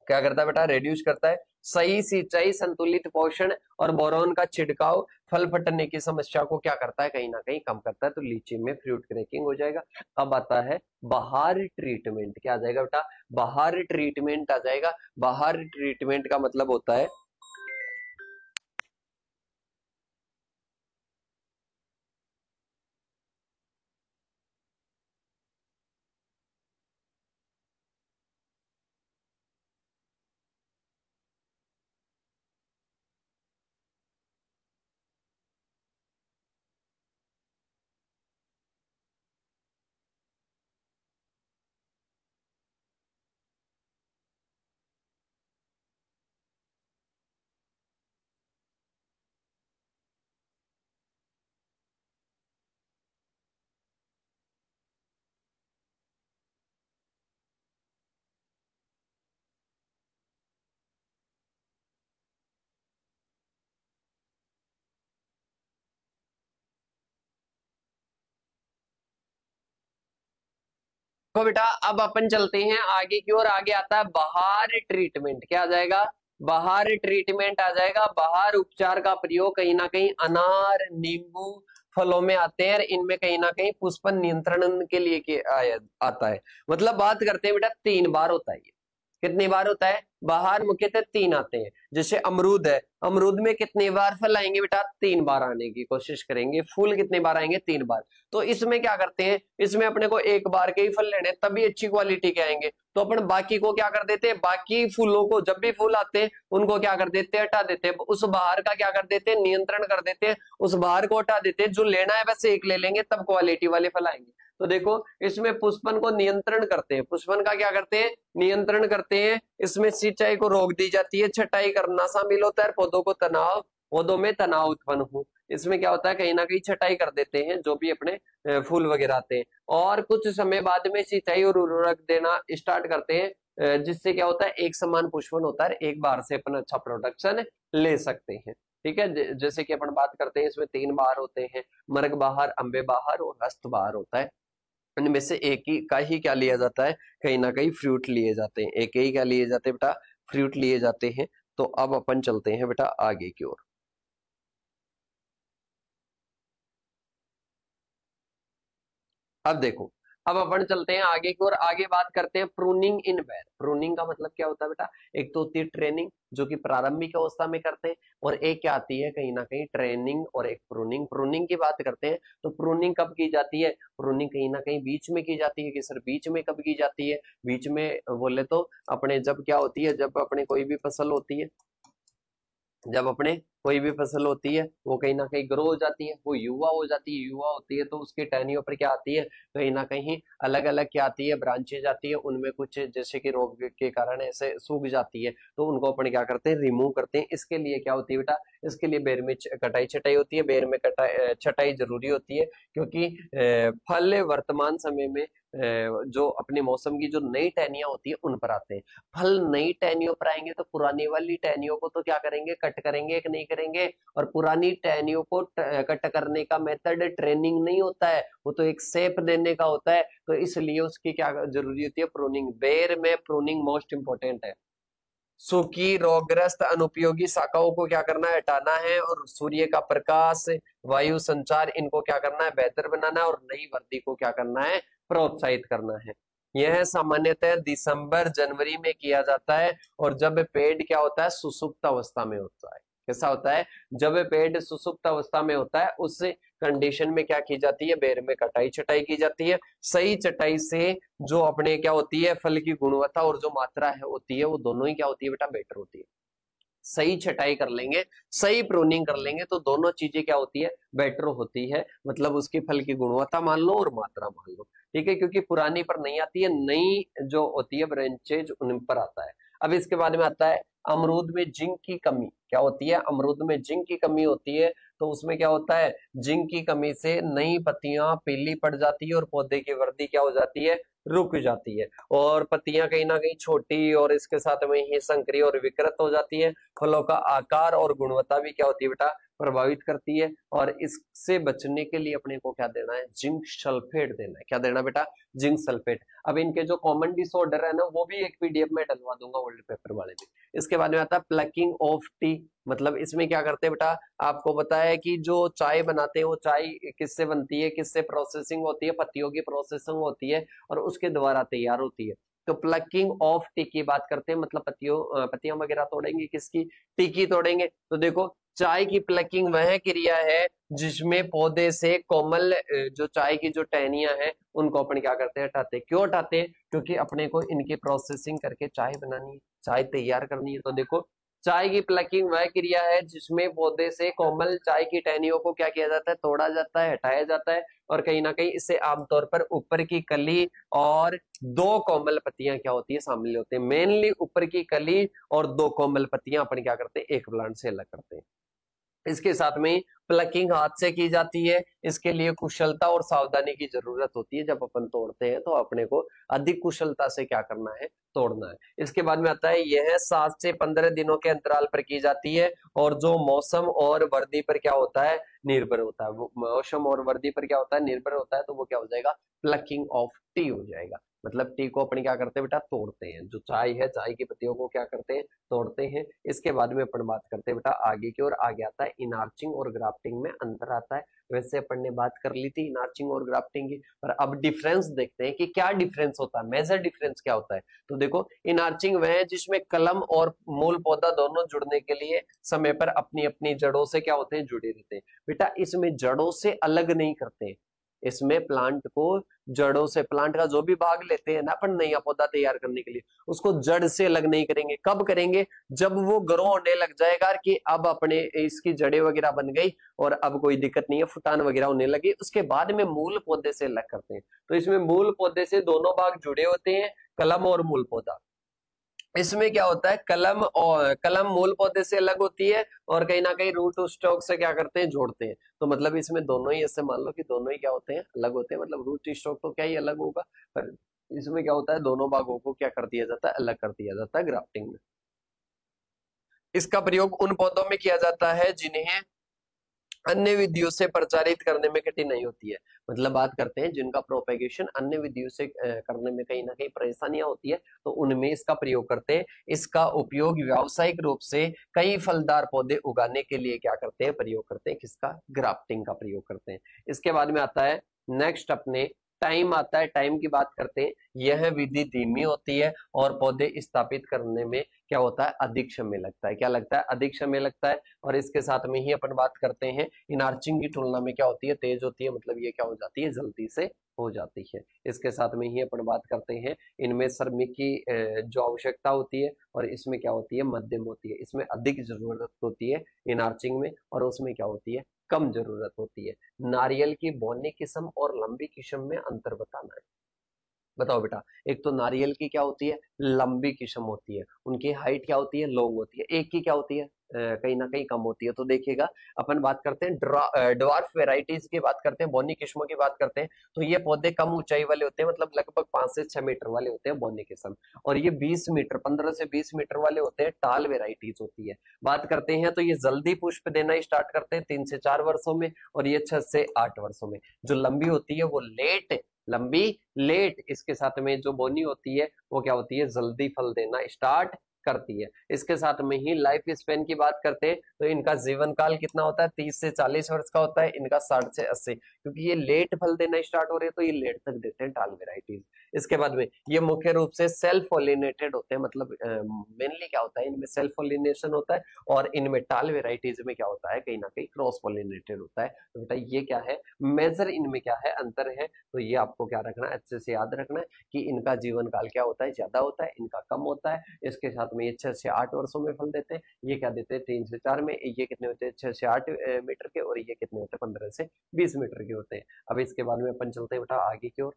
Speaker 1: क्या करता है बेटा, रिड्यूस करता है। सही सिंचाई, संतुलित पोषण और बोरोन का छिड़काव फल फटने की समस्या को क्या करता है, कहीं ना कहीं कम करता है। तो लीची में फ्रूट क्रैकिंग हो जाएगा। अब आता है बाहर ट्रीटमेंट। क्या आ जाएगा बेटा, बाहर ट्रीटमेंट आ जाएगा। बाहर ट्रीटमेंट का मतलब होता है, तो बेटा अब अपन चलते हैं आगे की ओर। आगे आता है बाहर ट्रीटमेंट। क्या आ जाएगा, बाहर ट्रीटमेंट आ जाएगा। बाहर उपचार का प्रयोग कहीं ना कहीं अनार, नींबू फलों में आते हैं, और इनमें कहीं ना कहीं पुष्पन नियंत्रण के लिए आता है। मतलब बात करते हैं बेटा, 3 बार होता है ये। कितनी बार होता है, बाहर मुख्यतः 3 आते हैं। जैसे अमरूद है, अमरूद में कितनी बार फल आएंगे बेटा, 3 बार आने की कोशिश करेंगे। फूल कितनी बार आएंगे, 3 बार। तो इसमें क्या करते हैं, इसमें अपने को 1 बार के ही फल लेने, तभी अच्छी क्वालिटी के आएंगे। तो अपन बाकी को क्या कर देते हैं, बाकी फूलों को, जब भी फूल आते हैं उनको क्या कर देते हैं, हटा देते हैं। उस बाहर का क्या कर देते हैं, नियंत्रण कर देते हैं, उस बाहर को हटा देते हैं। जो लेना है बस एक ले लेंगे, तब क्वालिटी वाले फल आएंगे। तो देखो इसमें पुष्पन को नियंत्रण करते हैं, पुष्पन का क्या करते हैं, नियंत्रण करते हैं। इसमें सिंचाई को रोक दी जाती है, छटाई करना शामिल होता है, पौधों को तनाव, पौधों में तनाव उत्पन्न हो, इसमें क्या होता है, कहीं ना कहीं छटाई कर देते हैं जो भी अपने फूल वगैरह आते हैं। और कुछ समय बाद में सिंचाई और उर्वरक देना स्टार्ट करते हैं, जिससे क्या होता है, एक समान पुष्पन होता है, एक बार से अपन अच्छा प्रोडक्शन ले सकते हैं। ठीक है। जैसे कि अपन बात करते हैं, इसमें 3 बाहर होते हैं, मर्ग बाहर, अंबे बाहर और हस्त बाहर होता है। इनमें से एक ही का ही क्या लिया जाता है, कहीं ना कहीं फ्रूट लिए जाते हैं, एक ही क्या लिए जाते हैं बेटा, फ्रूट लिए जाते हैं। तो अब अपन चलते हैं बेटा आगे की ओर। अब देखो, अब अपन चलते हैं आगे की ओर, आगे बात करते हैं प्रूनिंग इन बेर। प्रूनिंग का मतलब क्या होता है बेटा, एक तो होती है ट्रेनिंग जो कि प्रारंभिक अवस्था में करते हैं, और एक क्या आती है कहीं ना कहीं ट्रेनिंग और एक प्रूनिंग। प्रूनिंग की बात करते हैं तो प्रूनिंग कब की जाती है, प्रूनिंग कहीं ना कहीं बीच में की जाती है। कि सर बीच में कब की जाती है, बीच में बोले तो अपने जब क्या होती है, जब अपने कोई भी फसल होती है, जब अपने कोई भी फसल होती है वो कहीं ना कहीं ग्रो हो जाती है, वो युवा हो जाती है, युवा होती है तो उसकी टहनियों पर क्या आती है, कहीं ना कहीं अलग अलग क्या आती है, ब्रांचेज आती है। उनमें कुछ जैसे कि रोग के कारण ऐसे सूख जाती है, तो उनको अपन क्या करते हैं, रिमूव करते हैं। इसके लिए क्या होती है बेटा, इसके लिए बेर में कटाई छटाई होती है। बेर में कटाई छटाई जरूरी होती है, क्योंकि फल वर्तमान समय में जो अपने मौसम की जो नई टहनियां होती है उन पर आते हैं। फल नई टहनियों पर आएंगे तो पुरानी वाली टहनियों को तो क्या करेंगे, कट करेंगे कि नहीं करेंगे। और पुरानी टहनियों को कट करने का मेथड ट्रेनिंग नहीं होता है, वो तो एक शेप देने का होता है। तो इसलिए उसकी क्या जरूरी होती है, प्रूनिंग। बेर में प्रूनिंग मोस्ट इंपोर्टेंट है। सूखी रोगग्रस्त अनुपयोगी शाखाओं को क्या करना है, हटाना है, और सूर्य का प्रकाश, वायु संचार, इनको क्या करना है, बेहतर बनाना है, और नई वृद्धि को क्या करना है, प्रोत्साहित करना है। यह सामान्यतः दिसंबर जनवरी में किया जाता है, और जब पेड़ क्या होता है, सुसुप्त अवस्था में होता है। कैसा होता है, जब पेड़ सुसुप्त अवस्था में होता है उस कंडीशन में क्या की जाती है, बेर में कटाई छटाई की जाती है। सही छटाई से जो अपने क्या होती है, फल की गुणवत्ता और जो मात्रा है होती है, वो दोनों ही क्या होती है बेटा, बेटर होती है। सही छटाई कर लेंगे, सही प्रूनिंग कर लेंगे तो दोनों चीजें क्या होती है, बेटर होती है। मतलब उसकी फल की गुणवत्ता मान लो और मात्रा मान लो, ठीक है। क्योंकि पुरानी पर नहीं आती है, नई जो होती है ब्रांचेज उन पर आता है। अब इसके बाद में आता है अमरूद में जिंक की कमी। क्या होती है, अमरूद में जिंक की कमी होती है। तो उसमें क्या होता है, जिंक की कमी से नई पत्तियां पीली पड़ जाती है और पौधे की वृद्धि क्या हो जाती है, रुक जाती है। और पत्तियां कहीं ना कहीं छोटी और इसके साथ में ही संकरी और विकृत हो जाती है। फलों का आकार और गुणवत्ता भी क्या होती है बेटा, प्रभावित करती है। और इससे बचने के लिए अपने को क्या देना है, जिंक सल्फेट देना है। क्या देना बेटा, जिंक सल्फेट। अब इनके जो कॉमन डिसऑर्डर है ना, वो भी एक पीडीएफ में डलवा दूंगा ओल्ड पेपर वाले में। इसके बाद में आता है प्लकिंग ऑफ टी। मतलब इसमें क्या करते हैं बेटा, आपको बताया कि जो चाय बनाते हैं वो चाय किससे बनती है, किससे प्रोसेसिंग होती है, पत्तियों की प्रोसेसिंग होती है और उसके द्वारा तैयार होती है। तो प्लकिंग ऑफ टी की बात करते हैं, मतलब पत्तियां वगैरह तोड़ेंगे, किसकी, टी की तोड़ेंगे। तो देखो, चाय की प्लकिंग वह क्रिया है जिसमें पौधे से कोमल जो चाय की जो टहनियां हैं उनको अपन क्या करते हैं, हटाते हैं। क्यों हटाते हैं, क्योंकि अपने को इनकी प्रोसेसिंग करके चाय बनानी है, चाय तैयार करनी है। तो देखो, चाय की प्लकिंग वह क्रिया है जिसमें पौधे से कोमल चाय की टहनियों को क्या किया जाता है, तोड़ा जाता है, हटाया जाता है। और कहीं ना कहीं इससे आमतौर पर ऊपर की कली और 2 कोमल पत्तियां क्या होती है, शामिल होती है। मेनली ऊपर की कली और 2 कोमल पत्तियां अपन क्या करते हैं, एक प्लांट से अलग करते हैं। इसके साथ में प्लकिंग हाथ से की जाती है। इसके लिए कुशलता और सावधानी की जरूरत होती है। जब अपन तोड़ते हैं तो अपने को अधिक कुशलता से क्या करना है, तोड़ना है। इसके बाद में आता है, यह 7 से 15 दिनों के अंतराल पर की जाती है, और जो मौसम और वर्दी पर क्या होता है, निर्भर होता है। वो मौसम और वर्दी पर क्या होता है, निर्भर होता है। तो वो क्या हो जाएगा, प्लकिंग ऑफ टी हो जाएगा। मतलब टी को अपन क्या करते हैं बेटा, तोड़ते हैं। जो चाय है, चाय की पत्तियों को क्या करते हैं, तोड़ते हैं। इसके बाद में अपन बात करते हैं बेटा आगे की ओर। आगे आता है इनार्चिंग और ग्राफ्टिंग में अंतर आता है। वैसे अपन ने बात कर ली थी इनार्चिंग और ग्राफ्टिंग की, पर अब डिफरेंस देखते हैं कि क्या डिफरेंस होता है, मेजर डिफरेंस क्या होता है। तो देखो, इनार्चिंग वह है जिसमें कलम और मूल पौधा दोनों जुड़ने के लिए समय पर अपनी अपनी जड़ों से क्या होते हैं, जुड़े रहते हैं। बेटा इसमें जड़ों से अलग नहीं करते हैं। इसमें प्लांट को जड़ों से, प्लांट का जो भी भाग लेते हैं ना अपन नया पौधा तैयार करने के लिए, उसको जड़ से अलग नहीं करेंगे। कब करेंगे, जब वो ग्रो होने लग जाएगा कि अब अपने इसकी जड़ें वगैरह बन गई और अब कोई दिक्कत नहीं है, फुटान वगैरह होने लगी, उसके बाद में मूल पौधे से अलग करते हैं। तो इसमें मूल पौधे से दोनों भाग जुड़े होते हैं, कलम और मूल पौधा। इसमें क्या होता है, कलम मूल पौधे से अलग होती है और कहीं ना कहीं रूट स्टॉक से क्या करते हैं, जोड़ते हैं। तो मतलब इसमें दोनों ही, ऐसे मान लो कि दोनों ही क्या होते हैं, अलग होते हैं। मतलब रूट स्टॉक तो क्या ही अलग होगा, पर इसमें क्या होता है, दोनों भागों को क्या कर दिया जाता है, अलग कर दिया जाता है ग्राफ्टिंग में। इसका प्रयोग उन पौधों में किया जाता है जिन्हें अन्य विधियों से प्रचारित करने में कठिनाई होती है। मतलब बात करते हैं जिनका प्रोपेगेशन अन्य विधियों से करने में कहीं ना कहीं परेशानियां होती है, तो उनमें इसका प्रयोग करते हैं। इसका उपयोग व्यावसायिक रूप से कई फलदार पौधे उगाने के लिए क्या करते हैं, प्रयोग करते हैं, किसका, ग्राफ्टिंग का प्रयोग करते हैं। इसके बाद में आता है नेक्स्ट अपने टाइम आता है। टाइम की बात करते हैं, यह विधि धीमी होती है और पौधे स्थापित करने में क्या होता है, अधिक समय लगता है। क्या लगता है, अधिक समय लगता है। और इसके साथ में ही अपन बात करते हैं इनार्चिंग की तुलना में क्या होती है, तेज होती है। मतलब ये क्या हो जाती है, जल्दी से हो जाती है। इसके साथ में ही अपन बात करते हैं इनमें श्रमिक की जो आवश्यकता होती है और इसमें क्या होती है, मध्यम होती है। इसमें अधिक जरूरत होती है इनार्चिंग में, और उसमें क्या होती है, कम जरूरत होती है। नारियल की बौनी किस्म और लंबी किस्म में अंतर बताना है। बताओ बेटा, एक तो नारियल की क्या होती है, लंबी किस्म होती है, उनकी हाइट क्या होती है, लॉन्ग होती है। एक की क्या होती है, कहीं ना कहीं कम होती है। तो देखिएगा अपन बात करते हैं ड्वार्फ वेराइटीज की बात करते हैं, बोनी किस्मों की बात करते हैं, तो ये पौधे कम ऊंचाई वाले होते हैं, मतलब लगभग 5 से 6 मीटर वाले होते हैं बोनी किस्म। और ये 20 मीटर 15 से 20 मीटर वाले होते हैं, टाल वेराइटीज होती है। बात करते हैं तो ये जल्दी पुष्प देना स्टार्ट करते हैं 3 से 4 वर्षों में, और ये 6 से 8 वर्षों में। जो लंबी होती है वो लंबी लेट। इसके साथ में जो बोनी होती है वो क्या होती है, जल्दी फल देना स्टार्ट करती है। इसके साथ में ही लाइफ स्पेन की बात करते हैं तो इनका जीवन काल कितना होता है, 30 से 40 वर्ष का होता है। इनका 60 से 80, क्योंकि ये लेट फल देना स्टार्ट हो रहे हैं तो ये लेट तक देते हैं टाल वेराइटीज। इसके बाद में ये मुख्य रूप से सेल्फ पोलिनेटेड होते हैं, मतलब मेनली क्या होता है, इनमें सेल्फ पोलिनेशन होता है, और इनमें टाल वेराइटीज में क्या होता है, कहीं ना कहीं क्रॉस पोलिनेटेड होता है। तो बेटा ये क्या है, मेजर इनमें क्या है, अंतर है। तो ये आपको क्या रखना है, अच्छे से याद रखना है कि इनका जीवन काल क्या होता है, ज्यादा होता है, इनका कम होता है। इसके साथ में ये 6 से 8 वर्षों में फल देते हैं। ये क्या देते हैं, 3 से 4 में। ये कितने होते हैं, 6 से 8 मीटर के, और ये कितने होते हैं, 15 से 20 मीटर के होते हैं। अब इसके बाद में अपन चलते हैं बेटा आगे की ओर।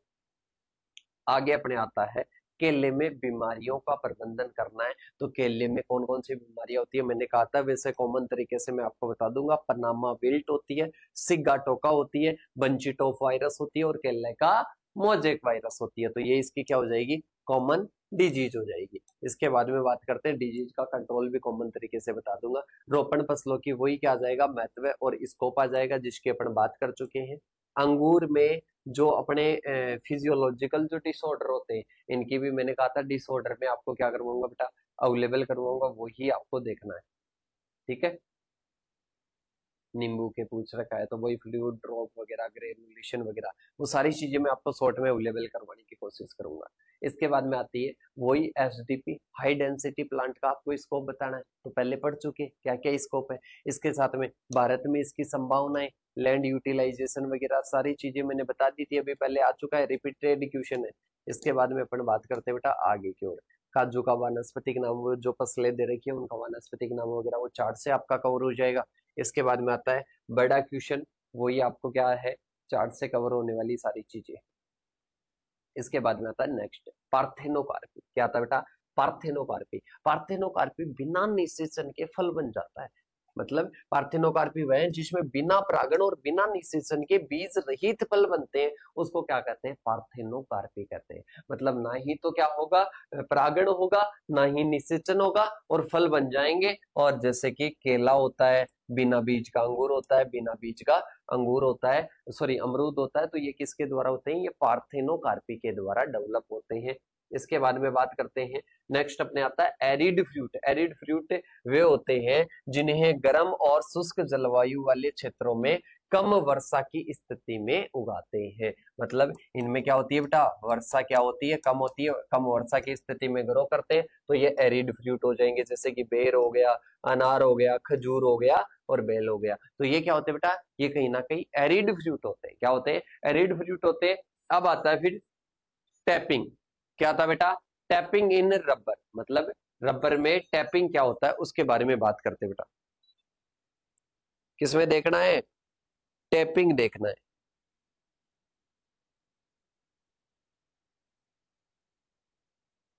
Speaker 1: आगे अपने आता है केले में बीमारियों का प्रबंधन करना है। तो केले में कौन कौन सी बीमारियां होती है, मैंने कहा था वैसे कॉमन तरीके से मैं आपको बता दूंगा। पनामा विल्ट होती है, सिगाटोका होती है, बंचिटोफ वायरस होती है, और केले का मोजेक वायरस होती है। तो ये इसकी क्या हो जाएगी, कॉमन डिजीज हो जाएगी। इसके बाद में बात करते हैं डिजीज का कंट्रोल भी कॉमन तरीके से बता दूंगा। रोपण फसलों की वही क्या आ जाएगा, महत्व और स्कोप आ जाएगा, जिसकी अपन बात कर चुके हैं। अंगूर में जो अपने फिजियोलॉजिकल जो डिसऑर्डर होते हैं, इनकी भी मैंने कहा था डिसऑर्डर में आपको क्या करवाऊंगा बेटा, अवेलेबल करवाऊंगा, वही आपको देखना है। ठीक है, नींबू के पूछ रखा है तो वही फ्लूइड ड्रॉप वगैरह, ग्रेनुलेशन वगैरह, वो सारी चीजें मैं आपको शॉर्ट में अवेलेबल करवाने की कोशिश करूंगा। इसके बाद में आती है वही एसडीपी, हाई डेंसिटी प्लांट का आपको स्कोप बताना है। तो पहले पढ़ चुके क्या क्या स्कोप है। इसके साथ में भारत में इसकी संभावनाएं, लैंड यूटिलाइजेशन वगैरह सारी चीजें मैंने बता दी थी, अभी पहले आ चुका है, रिपीटेड क्वेश्चन है। इसके बाद में अपन बात करते हैं बेटा आगे की ओर। काजू का वानस्पतिक नाम, जो फसलें दे रखी है उनका वानस्पतिक नाम वगैरह वो चार्ट से आपका कवर हो जाएगा। इसके बाद में आता है बड़ा क्वेश्चन, वही आपको क्या है, चार्ट से कवर होने वाली सारी चीजें। इसके बाद में आता है नेक्स्ट पार्थेनोकार्पी। क्या आता है बेटा, पार्थेनोकार्पी। पार्थेनोकार्पी बिना निषेचन के फल बन जाता है। मतलब पार्थेनोकार्पी वह है जिसमें बिना परागण और बिना निषेचन के बीज रहित फल बनते हैं, उसको क्या कहते हैं, पार्थेनोकार्पी कहते हैं। मतलब ना ही तो क्या होगा, परागण होगा, ना ही निषेचन होगा, और फल बन जाएंगे। और जैसे कि केला होता है, बिना बीज का अंगूर होता है, बिना बीज का अंगूर होता है, सॉरी अमरूद होता है। तो ये किसके द्वारा होते हैं, ये पार्थेनोकार्पी के द्वारा डेवलप होते हैं। इसके बाद में बात करते हैं नेक्स्ट अपने आता है एरिड फ्रूट। एरिड फ्रूट वे होते हैं जिन्हें गर्म और शुष्क जलवायु वाले क्षेत्रों में कम वर्षा की स्थिति में उगाते हैं। मतलब इनमें क्या होती है बेटा, वर्षा क्या होती है, कम होती है, कम वर्षा की स्थिति में ग्रो करते हैं। तो ये एरिड फ्रूट हो जाएंगे, जैसे कि बेर हो गया, अनार हो गया, खजूर हो गया, और बेल हो गया। तो ये क्या होते हैं बेटा, ये कहीं ना कहीं एरिड फ्रूट होते हैं। क्या होते हैं, एरिड फ्रूट होते हैं। अब आता है फिर टैपिंग। क्या था बेटा, टैपिंग इन रबर। मतलब रबर में टैपिंग क्या होता है उसके बारे में बात करते बेटा। किसमें देखना है, टैपिंग देखना है।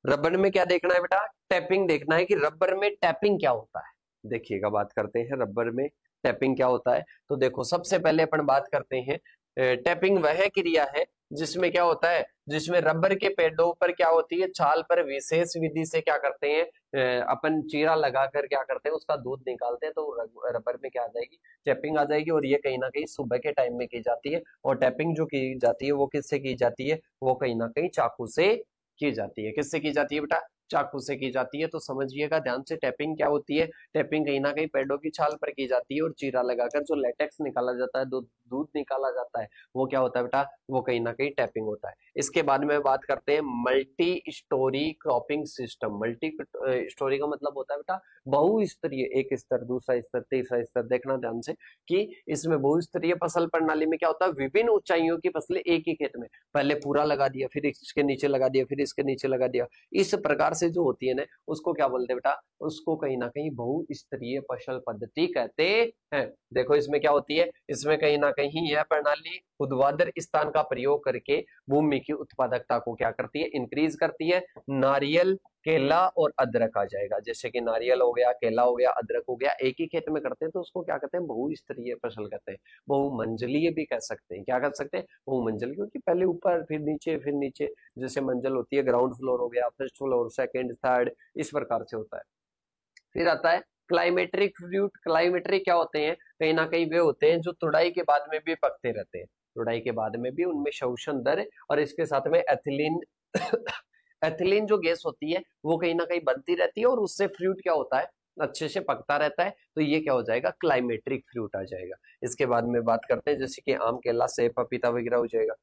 Speaker 1: रबर में क्या देखना है बेटा, टैपिंग देखना है कि रबर में टैपिंग क्या होता है। देखिएगा बात करते हैं रबर में टैपिंग क्या होता है। तो देखो सबसे पहले अपन बात करते हैं टैपिंग वह क्रिया है जिसमें क्या होता है, जिसमें रबर के पेड़ों पर क्या होती है, छाल पर विशेष विधि से क्या करते हैं, अपन चीरा लगाकर क्या करते हैं, उसका दूध निकालते हैं, तो रबर में क्या आ जाएगी, टैपिंग आ जाएगी। और ये कहीं ना कहीं सुबह के टाइम में की जाती है। और टैपिंग जो की जाती है वो किससे की जाती है, वो कहीं ना कहीं चाकू से की जाती है। किससे की जाती है बेटा, चाकू से की जाती है। तो समझिएगा ध्यान से, टैपिंग क्या होती है, टैपिंग कहीं ना कहीं पेड़ों की छाल पर की जाती है, और चीरा लगाकर जो लेटेक्स निकाला जाता है, दूध निकाला जाता है, वो क्या होता है बेटा, वो कहीं ना कहीं टैपिंग होता है। इसके बाद में बात करते हैं multi storey cropping system. Multi storey का मतलब होता है बेटा बहुस्तरीय, एक स्तर, दूसरा स्तर, तीसरा स्तर। देखना ध्यान से कि इसमें बहुस्तरीय फसल प्रणाली में क्या होता है, विभिन्न ऊंचाइयों की फसलें एक ही खेत में, पहले पूरा लगा दिया, फिर इसके नीचे लगा दिया, फिर इसके नीचे लगा दिया, इस प्रकार से जो होती है ना, उसको क्या बोलते हैं बेटा, उसको कहीं ना कहीं बहुस्तरीय फसल पद्धति कहते हैं। देखो इसमें क्या होती है, इसमें कहीं ना कहीं यह प्रणाली ऊर्ध्वाधर स्थान का प्रयोग करके भूमि की उत्पादकता को क्या करती है, इंक्रीज करती है। नारियल, केला और अदरक आ जाएगा, जैसे कि नारियल हो गया, केला हो गया, अदरक हो गया, एक ही खेत में करते हैं तो उसको क्या कहते हैं, बहुस्तरीय फसल कहते हैं। बहुमंजलीय भी कह सकते हैं, क्या कर सकते हैं, बहुमंजल, क्योंकि पहले ऊपर फिर नीचे फिर नीचे, जैसे मंजिल होती है, ग्राउंड फ्लोर हो गया, फर्स्ट फ्लोर, सेकंड, थर्ड, इस प्रकार से होता है। फिर आता है क्लाइमेट्रिक फ्रूट। क्लाइमेट्रिक क्या होते हैं, कहीं ना कहीं वे होते हैं जो तुड़ाई के बाद में भी पकते रहते हैं, तुड़ाई के बाद में भी उनमें शोषण दर, और इसके साथ में एथिलीन एथिलीन जो गैस होती है वो कहीं ना कहीं बनती रहती है, और उससे फ्रूट क्या होता है, अच्छे से पकता रहता है। तो ये क्या हो जाएगा, क्लाइमेट्रिक फ्रूट आ जाएगा। इसके बाद में बात करते हैं जैसे कि आम, केला, सेब, पपीता वगैरह हो जाएगा।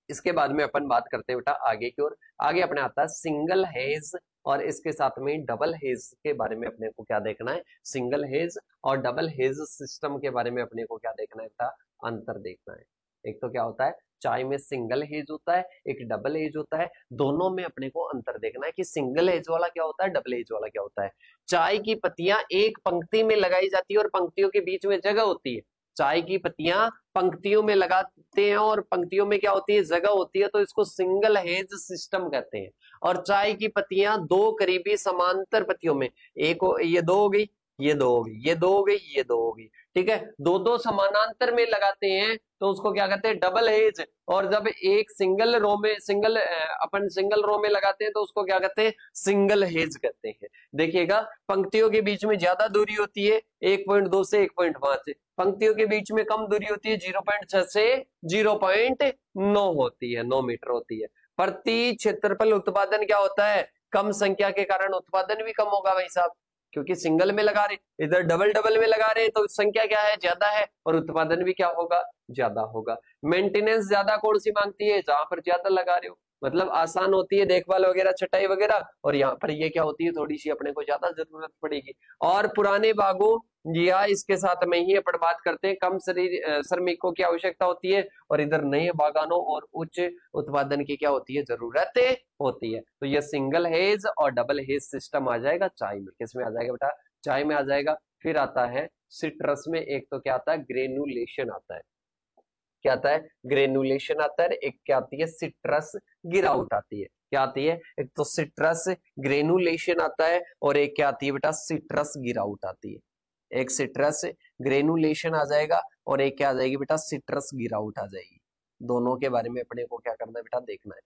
Speaker 1: इसके बाद में अपन बात करते हैं बेटा आगे की ओर। आगे अपने आता है सिंगल हेज, और इसके साथ में डबल हेज के बारे में अपने को क्या देखना है, सिंगल हेज और डबल हेज सिस्टम के बारे में अपने को क्या देखना है बेटा, अंतर देखना है। एक तो क्या होता है, चाय में सिंगल हेज होता है, एक डबल हेज होता है, दोनों में अपने को अंतर देखना है कि सिंगल हेज वाला क्या होता है, डबल हेज वाला क्या होता है। चाय की पत्तियां एक पंक्ति में लगाई जाती है और पंक्तियों के बीच में जगह होती है। चाय की पत्तियां पंक्तियों में लगाते हैं और पंक्तियों में क्या होती है, जगह होती है, तो इसको सिंगल हेज सिस्टम कहते हैं। और चाय की पत्तियां दो करीबी समांतर पत्तियों में, एक ये दो हो गई, ये दो हो गई, ये दो हो गई, ये दो हो गई, ठीक है, दो दो समानांतर में लगाते हैं तो उसको क्या कहते हैं, डबल हेज। और जब एक सिंगल रो में, अपन सिंगल रो में लगाते हैं तो उसको क्या कहते हैं, सिंगल हेज कहते हैं। देखिएगा पंक्तियों के बीच में ज्यादा दूरी होती है 1.2 से 1.5, पंक्तियों के बीच में कम दूरी होती है 0.6 से 0.9 होती है, 9 मीटर होती है। प्रति क्षेत्रफल उत्पादन क्या होता है, कम संख्या के कारण उत्पादन भी कम होगा भाई साहब, क्योंकि सिंगल में लगा रहे, इधर डबल डबल में लगा रहे तो संख्या क्या है, ज्यादा है, और उत्पादन भी क्या होगा, ज्यादा होगा। मेंटेनेंस ज्यादा कौन सी मांगती है, जहां पर ज्यादा लगा रहे हो, मतलब आसान होती है देखभाल वगैरह, छटाई वगैरह, और यहाँ पर ये क्या होती है, थोड़ी सी अपने को ज्यादा जरूरत पड़ेगी। और पुराने बागों या इसके साथ में ही अपन बात करते हैं कम श्रमिकों की आवश्यकता होती है, और इधर नए बागानों और उच्च उत्पादन की क्या होती है, जरूरत होती है। तो ये सिंगल हेज और डबल हेज सिस्टम आ जाएगा चाय में। किसमें आ जाएगा बेटा, चाय में आ जाएगा। फिर आता है सिट्रस में, एक तो क्या आता है, ग्रेनुलेशन आता है, क्या आता है, ग्रेनुलेशन आता है, एक क्या आती है, सिट्रस गिराउट आती है। क्या आती है, एक तो सिट्रस ग्रेनुलेशन आता है, और एक क्या आती है बेटा, सिट्रस गिराउट आती है। एक सिट्रस ग्रेनुलेशन आ जाएगा और एक क्या आ जाएगी बेटा, सिट्रस गिराउट आ जाएगी। दोनों के बारे में अपने को क्या करना है बेटा, देखना है।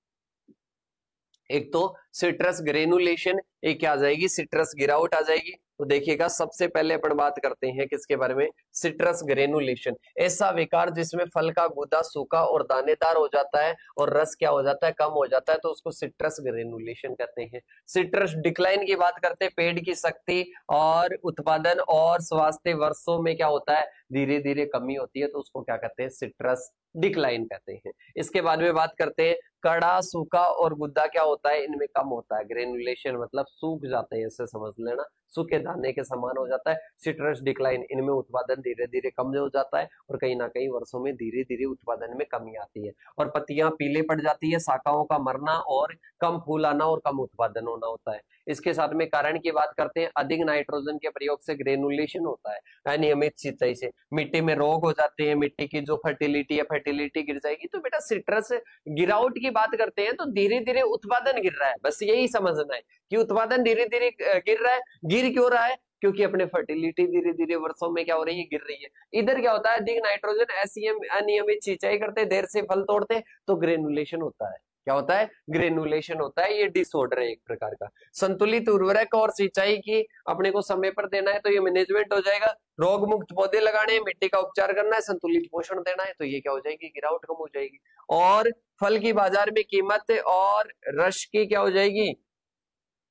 Speaker 1: एक तो सिट्रस ग्रेनुलेशन, एक क्या आ जाएगी, सिट्रस गिराउट आ जाएगी। तो देखिएगा सबसे पहले अपन बात करते हैं किसके बारे में, सिट्रस ग्रेनुलेशन। ऐसा विकार जिसमें फल का गूदा सूखा और दानेदार हो जाता है और रस क्या हो जाता है, कम हो जाता है, तो उसको सिट्रस ग्रेनुलेशन कहते हैं। सिट्रस डिक्लाइन की बात करते हैं, पेड़ की शक्ति और उत्पादन और स्वास्थ्य वर्षों में क्या होता है, धीरे धीरे कमी होती है, तो उसको क्या कहते हैं, सिट्रस डिक्लाइन कहते हैं। इसके बाद में बात करते हैं कड़ा, सूखा और गुद्दा क्या होता है, इनमें कम होता है। ग्रेनुलेशन मतलब सूख जाते हैं, ऐसे समझ लेना, सूखे दाने के समान हो जाता है। सिट्रस डिक्लाइन, इनमें उत्पादन धीरे धीरे कम हो जाता है और कहीं ना कहीं वर्षों में धीरे धीरे उत्पादन में कमी आती है और पत्तियां पीले पड़ जाती है, शाखाओं का मरना और कम फूल आना और कम उत्पादन होना होता है। इसके साथ में कारण की बात करते हैं, अधिक नाइट्रोजन के प्रयोग से ग्रेनुलेशन होता है, अनियमित सिंचाई से मिट्टी में रोग हो जाते हैं, मिट्टी की जो फर्टिलिटी है, फर्टिलिटी गिर जाएगी। तो बेटा सिट्रस गिरावट की बात करते हैं तो धीरे धीरे उत्पादन गिर रहा है, बस यही समझना है कि उत्पादन धीरे धीरे गिर रहा है। गिर क्यों रहा है, क्योंकि अपने फर्टिलिटी धीरे धीरे वर्षों में क्या हो रही है, गिर रही है। इधर क्या होता है, अधिक नाइट्रोजन एसईएम अनियमित सिंचाई करते, देर से फल तोड़ते, तो ग्रेनुलेशन होता है। क्या होता है, ग्रेनुलेशन होता है। ये डिसऑर्डर है एक प्रकार का। संतुलित उर्वरक और सिंचाई की अपने को समय पर देना है, तो ये मैनेजमेंट हो जाएगा। रोग मुक्त पौधे लगाने हैं, मिट्टी का उपचार करना है, संतुलित पोषण देना है, तो ये क्या हो जाएगी, गिरावट कम हो जाएगी। और फल की बाजार में कीमत और रस की क्या हो जाएगी,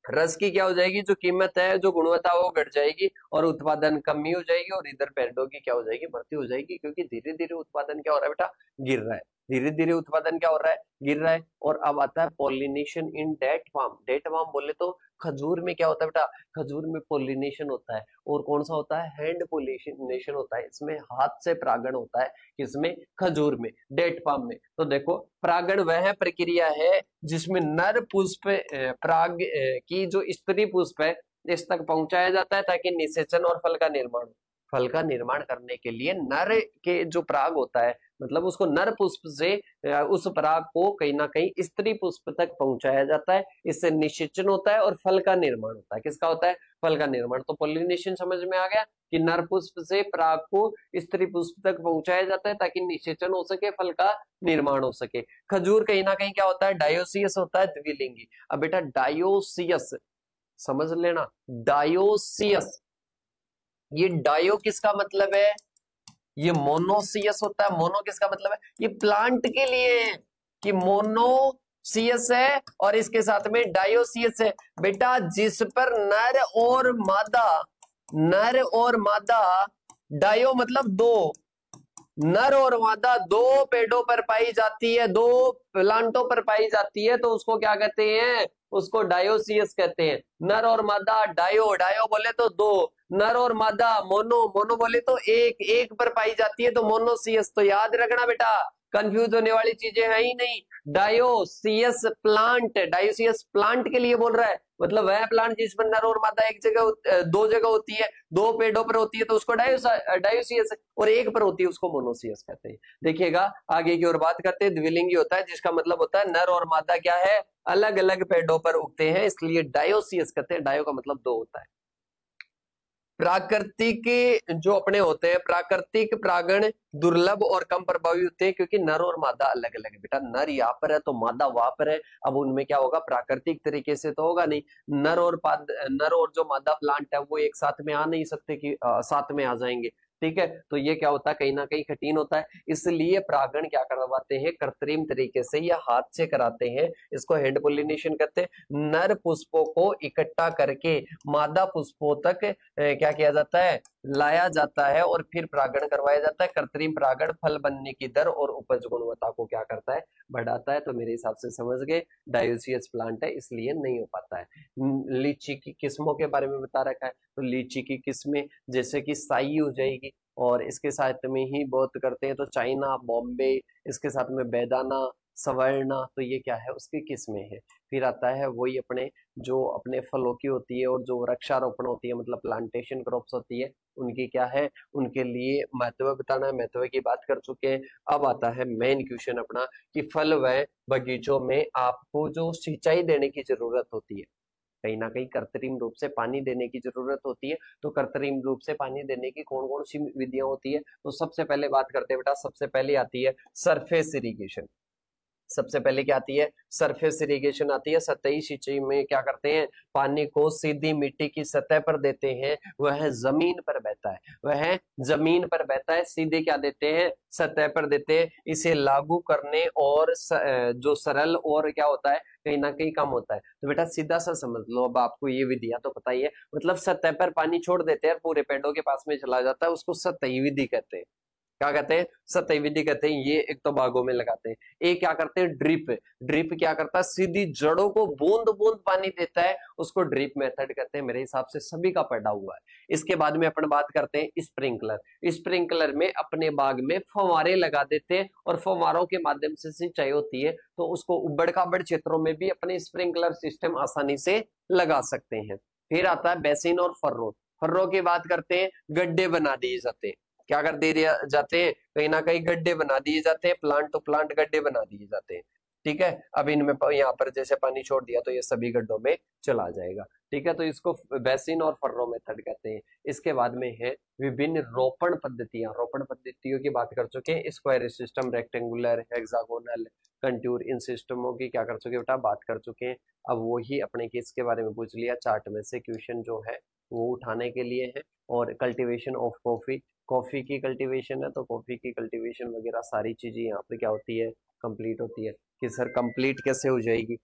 Speaker 1: रस की क्या हो जाएगी, जो कीमत है, जो गुणवत्ता वो घट जाएगी और उत्पादन कमी हो जाएगी। और इधर पेड़ों की क्या हो जाएगी, मृत्यु हो जाएगी, क्योंकि धीरे धीरे उत्पादन क्या हो रहा है बेटा, गिर रहा है। धीरे धीरे उत्पादन क्या हो रहा है, गिर रहा है। और अब आता है pollination in date farm. Date farm बोले तो खजूर में क्या होता है बेटा, खजूर में पॉलिनेशन होता है। और कौन सा होता है, हैंड पॉलिनेशन होता है। इसमें हाथ से परागण होता है, किसमें, खजूर में, डेट फार्म में। तो देखो, परागण वह प्रक्रिया है जिसमें नर पुष्प पराग की जो स्त्री पुष्प है इस तक पहुंचाया जाता है, ताकि निषेचन और फल का निर्माण हो। फल का निर्माण करने के लिए नर के जो पराग होता है, मतलब उसको नर पुष्प से उस पराग को कहीं ना कहीं स्त्री पुष्प तक पहुंचाया जाता है। इससे निषेचन होता है और फल का निर्माण होता है। किसका होता है, फल का निर्माण। तो पॉलिनेशन समझ में आ गया कि नर पुष्प से पराग को स्त्री पुष्प तक पहुंचाया जाता है, ताकि निषेचन हो सके, फल का निर्माण हो सके। खजूर कहीं ना कहीं क्या होता है, डायोसियस होता है, द्विलिंगी। अब बेटा डायोसियस समझ लेना, डायोसियस, ये डायो किसका मतलब है, ये मोनोसियस होता है। मोनो किसका मतलब है, ये प्लांट के लिए है कि मोनोसियस है और इसके साथ में डायोसियस है। बेटा जिस पर नर और मादा, नर और मादा, डायो मतलब दो, नर और मादा दो पेड़ों पर पाई जाती है, दो प्लांटों पर पाई जाती है, तो उसको क्या कहते हैं, उसको डायोसियस कहते हैं। नर और मादा, डायो, डायो बोले तो दो, नर और मादा, मोनो, मोनो बोले तो एक, एक पर पाई जाती है, तो मोनोसियस। तो याद रखना बेटा, कंफ्यूज होने वाली चीजें है ही नहीं। डायोसियस प्लांट, डायोसियस प्लांट के लिए बोल रहा है, मतलब वह प्लांट जिसमें नर और मादा एक जगह, दो जगह होती है, दो पेड़ों पर होती है, तो उसको डायोसियस, और एक पर होती है उसको मोनोसियस कहते हैं। देखिएगा आगे की ओर बात करते हैं। द्विलिंगी होता है जिसका मतलब होता है नर और मादा क्या है, अलग अलग पेड़ों पर उगते हैं, इसलिए डायोसियस कहते हैं। डायो का मतलब दो होता है। प्राकृतिक जो अपने होते हैं, प्राकृतिक परागण दुर्लभ और कम प्रभावी होते हैं, क्योंकि नर और मादा अलग अलग है। बेटा नर यहाँ पर है तो मादा वहां पर है, अब उनमें क्या होगा, प्राकृतिक तरीके से तो होगा नहीं। नर और जो मादा प्लांट है वो एक साथ में आ नहीं सकते कि साथ में आ जाएंगे, ठीक है। तो ये क्या होता है, कहीं ना कहीं कठिन होता है, इसलिए परागण क्या करवाते हैं, कृत्रिम तरीके से या हाथ से कराते हैं। इसको हैंड पोलिनेशन कहते हैं। नर पुष्पों को इकट्ठा करके मादा पुष्पों तक क्या किया जाता है, लाया जाता है, और फिर परागण करवाया जाता है। कृत्रिम परागण फल बनने की दर और उपज गुणवत्ता को क्या करता है, बढ़ाता है। तो मेरे हिसाब से समझ गए, डायोसियस प्लांट है इसलिए नहीं हो पाता है। लीची की किस्मों के बारे में बता रखा है, तो लीची की किस्में जैसे कि साई हो जाएगी, और इसके साथ में ही बहुत करते हैं तो चाइना, बॉम्बे, इसके साथ में बेदाना, सवर्णा, तो ये क्या है, उसकी किस्में हैं। फिर आता है वही अपने जो अपने फलों की होती है और जो वृक्षारोपण होती है, मतलब प्लांटेशन क्रॉप्स होती है, उनकी क्या है, उनके लिए महत्व बताना है। महत्व की बात कर चुके हैं। अब आता है मेन क्वेश्चन अपना कि फल व बगीचों में आपको जो सिंचाई देने की जरूरत होती है, कहीं ना कहीं कृत्रिम रूप से पानी देने की जरूरत होती है। तो कृत्रिम रूप से पानी देने की कौन कौन सी विधियां होती है, तो सबसे पहले बात करते हैं बेटा, सबसे पहले आती है सरफेस इरिगेशन। सबसे पहले क्या आती है, सरफेस इरिगेशन आती है। सतही सिंचाई में क्या करते हैं, पानी को सीधी मिट्टी की सतह पर देते हैं, वह जमीन पर बहता है, वह जमीन पर बहता है, सीधे क्या देते हैं, सतह पर देते हैं। इसे लागू करने और जो सरल और क्या होता है, कहीं ना कहीं कम होता है। तो बेटा सीधा सा समझ लो, अब आपको ये विधियां तो पता ही है, मतलब सतह पर पानी छोड़ देते हैं, पूरे पेड़ों के पास में चला जाता है, उसको सतही विधि कहते हैं। क्या कहते हैं, सतही विधि कहते हैं। ये एक तो बागों में लगाते हैं। एक क्या करते हैं, ड्रिप। ड्रिप क्या करता है, सीधी जड़ों को बूंद बूंद पानी देता है, उसको ड्रिप मेथड कहते हैं। मेरे हिसाब से सभी का पढ़ा हुआ है। इसके बाद में अपन बात करते हैं स्प्रिंकलर। स्प्रिंकलर में अपने बाग में फव्वारे लगा देते हैं, और फव्वारों के माध्यम से सिंचाई होती है, तो उसको उबड़ खाबड़ क्षेत्रों में भी अपने स्प्रिंकलर सिस्टम आसानी से लगा सकते हैं। फिर आता है बेसिन और फर्रो। फर्रो की बात करते हैं, गड्ढे बना दिए जाते हैं। क्या कर दिए जाते हैं, कहीं ना कहीं गड्ढे बना दिए जाते हैं, प्लांट टू प्लांट गड्ढे बना दिए जाते हैं। ठीक है। अब इनमें यहाँ पर जैसे पानी छोड़ दिया तो ये सभी गड्ढों में चला जाएगा। ठीक है, तो इसको बेसिन और फर्रो मेथड कहते हैं। इसके बाद में है विभिन्न रोपण पद्धतियां। रोपण पद्धतियों की बात कर चुके हैं, square system, rectangular, hexagonal, contour, इन सिस्टमों की क्या कर चुके हैं बेटा, बात कर चुके हैं। अब वही अपने केस के बारे में पूछ लिया, चार्ट में से क्वेश्चन जो है वो उठाने के लिए है। और कल्टीवेशन ऑफ कॉफी, कॉफी की कल्टीवेशन है तो कॉफी की कल्टीवेशन वगैरह सारी चीजें यहाँ पे क्या होती है, कंप्लीट होती है। कि सर कंप्लीट कैसे हो जाएगी,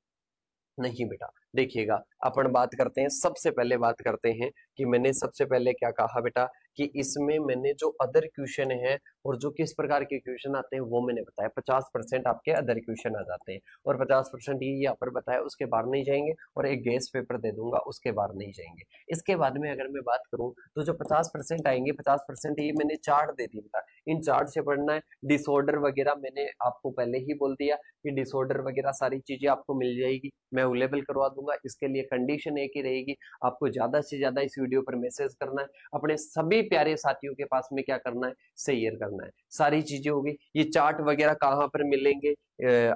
Speaker 1: नहीं बेटा, देखिएगा अपन बात करते हैं, सबसे पहले बात करते हैं कि मैंने सबसे पहले क्या कहा बेटा, कि इसमें मैंने जो अदर क्वेश्चन है और जो किस प्रकार के क्वेश्चन आते हैं वो मैंने बताया। 50% आपके अदर क्वेश्चन आ जाते हैं और 50% ये यहाँ पर बताया, उसके बाहर नहीं जाएंगे। और एक गेस पेपर दे दूंगा, उसके बाहर नहीं जाएंगे। इसके बाद में अगर मैं बात करूं तो जो 50% आएंगे, 50% ये मैंने चार्ट दे दी बेटा, इन चार्ट से पढ़ना है। डिसऑर्डर वगैरह मैंने आपको पहले ही बोल दिया कि डिसऑर्डर वगैरह सारी चीजें आपको मिल जाएगी, मैं अवेलेबल करवा दूंगा। इसके लिए कंडीशन एक ही रहेगी, आपको ज्यादा से ज्यादा इस वीडियो पर मैसेज करना है, अपने सभी प्यारे साथियों के पास में क्या करना है, शेयर करना है। सारी चीजें होगी। ये चार्ट वगैरह कहाँ पर मिलेंगे,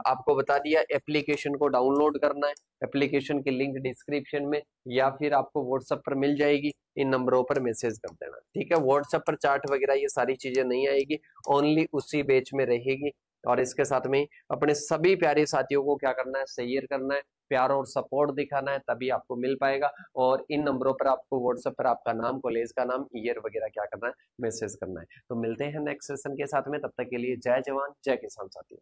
Speaker 1: आपको बता दिया। एप्लीकेशन को डाउनलोड करना है, एप्लीकेशन की लिंक डिस्क्रिप्शन में या फिर आपको व्हाट्सएप पर मिल जाएगी, इन नंबरों पर मैसेज कर देना। ठीक है, व्हाट्सएप पर चार्ट वगैरह ये सारी चीजें नहीं आएगी, ओनली उसी बैच में रहेगी। और इसके साथ में अपने सभी प्यारे साथियों को क्या करना है, शेयर करना है, प्यार और सपोर्ट दिखाना है, तभी आपको मिल पाएगा। और इन नंबरों पर आपको व्हाट्सएप पर आपका नाम, कॉलेज का नाम, ईयर वगैरह क्या करना है, मैसेज करना है। तो मिलते हैं नेक्स्ट सेशन के साथ में, तब तक के लिए जय जवान जय किसान साथियों।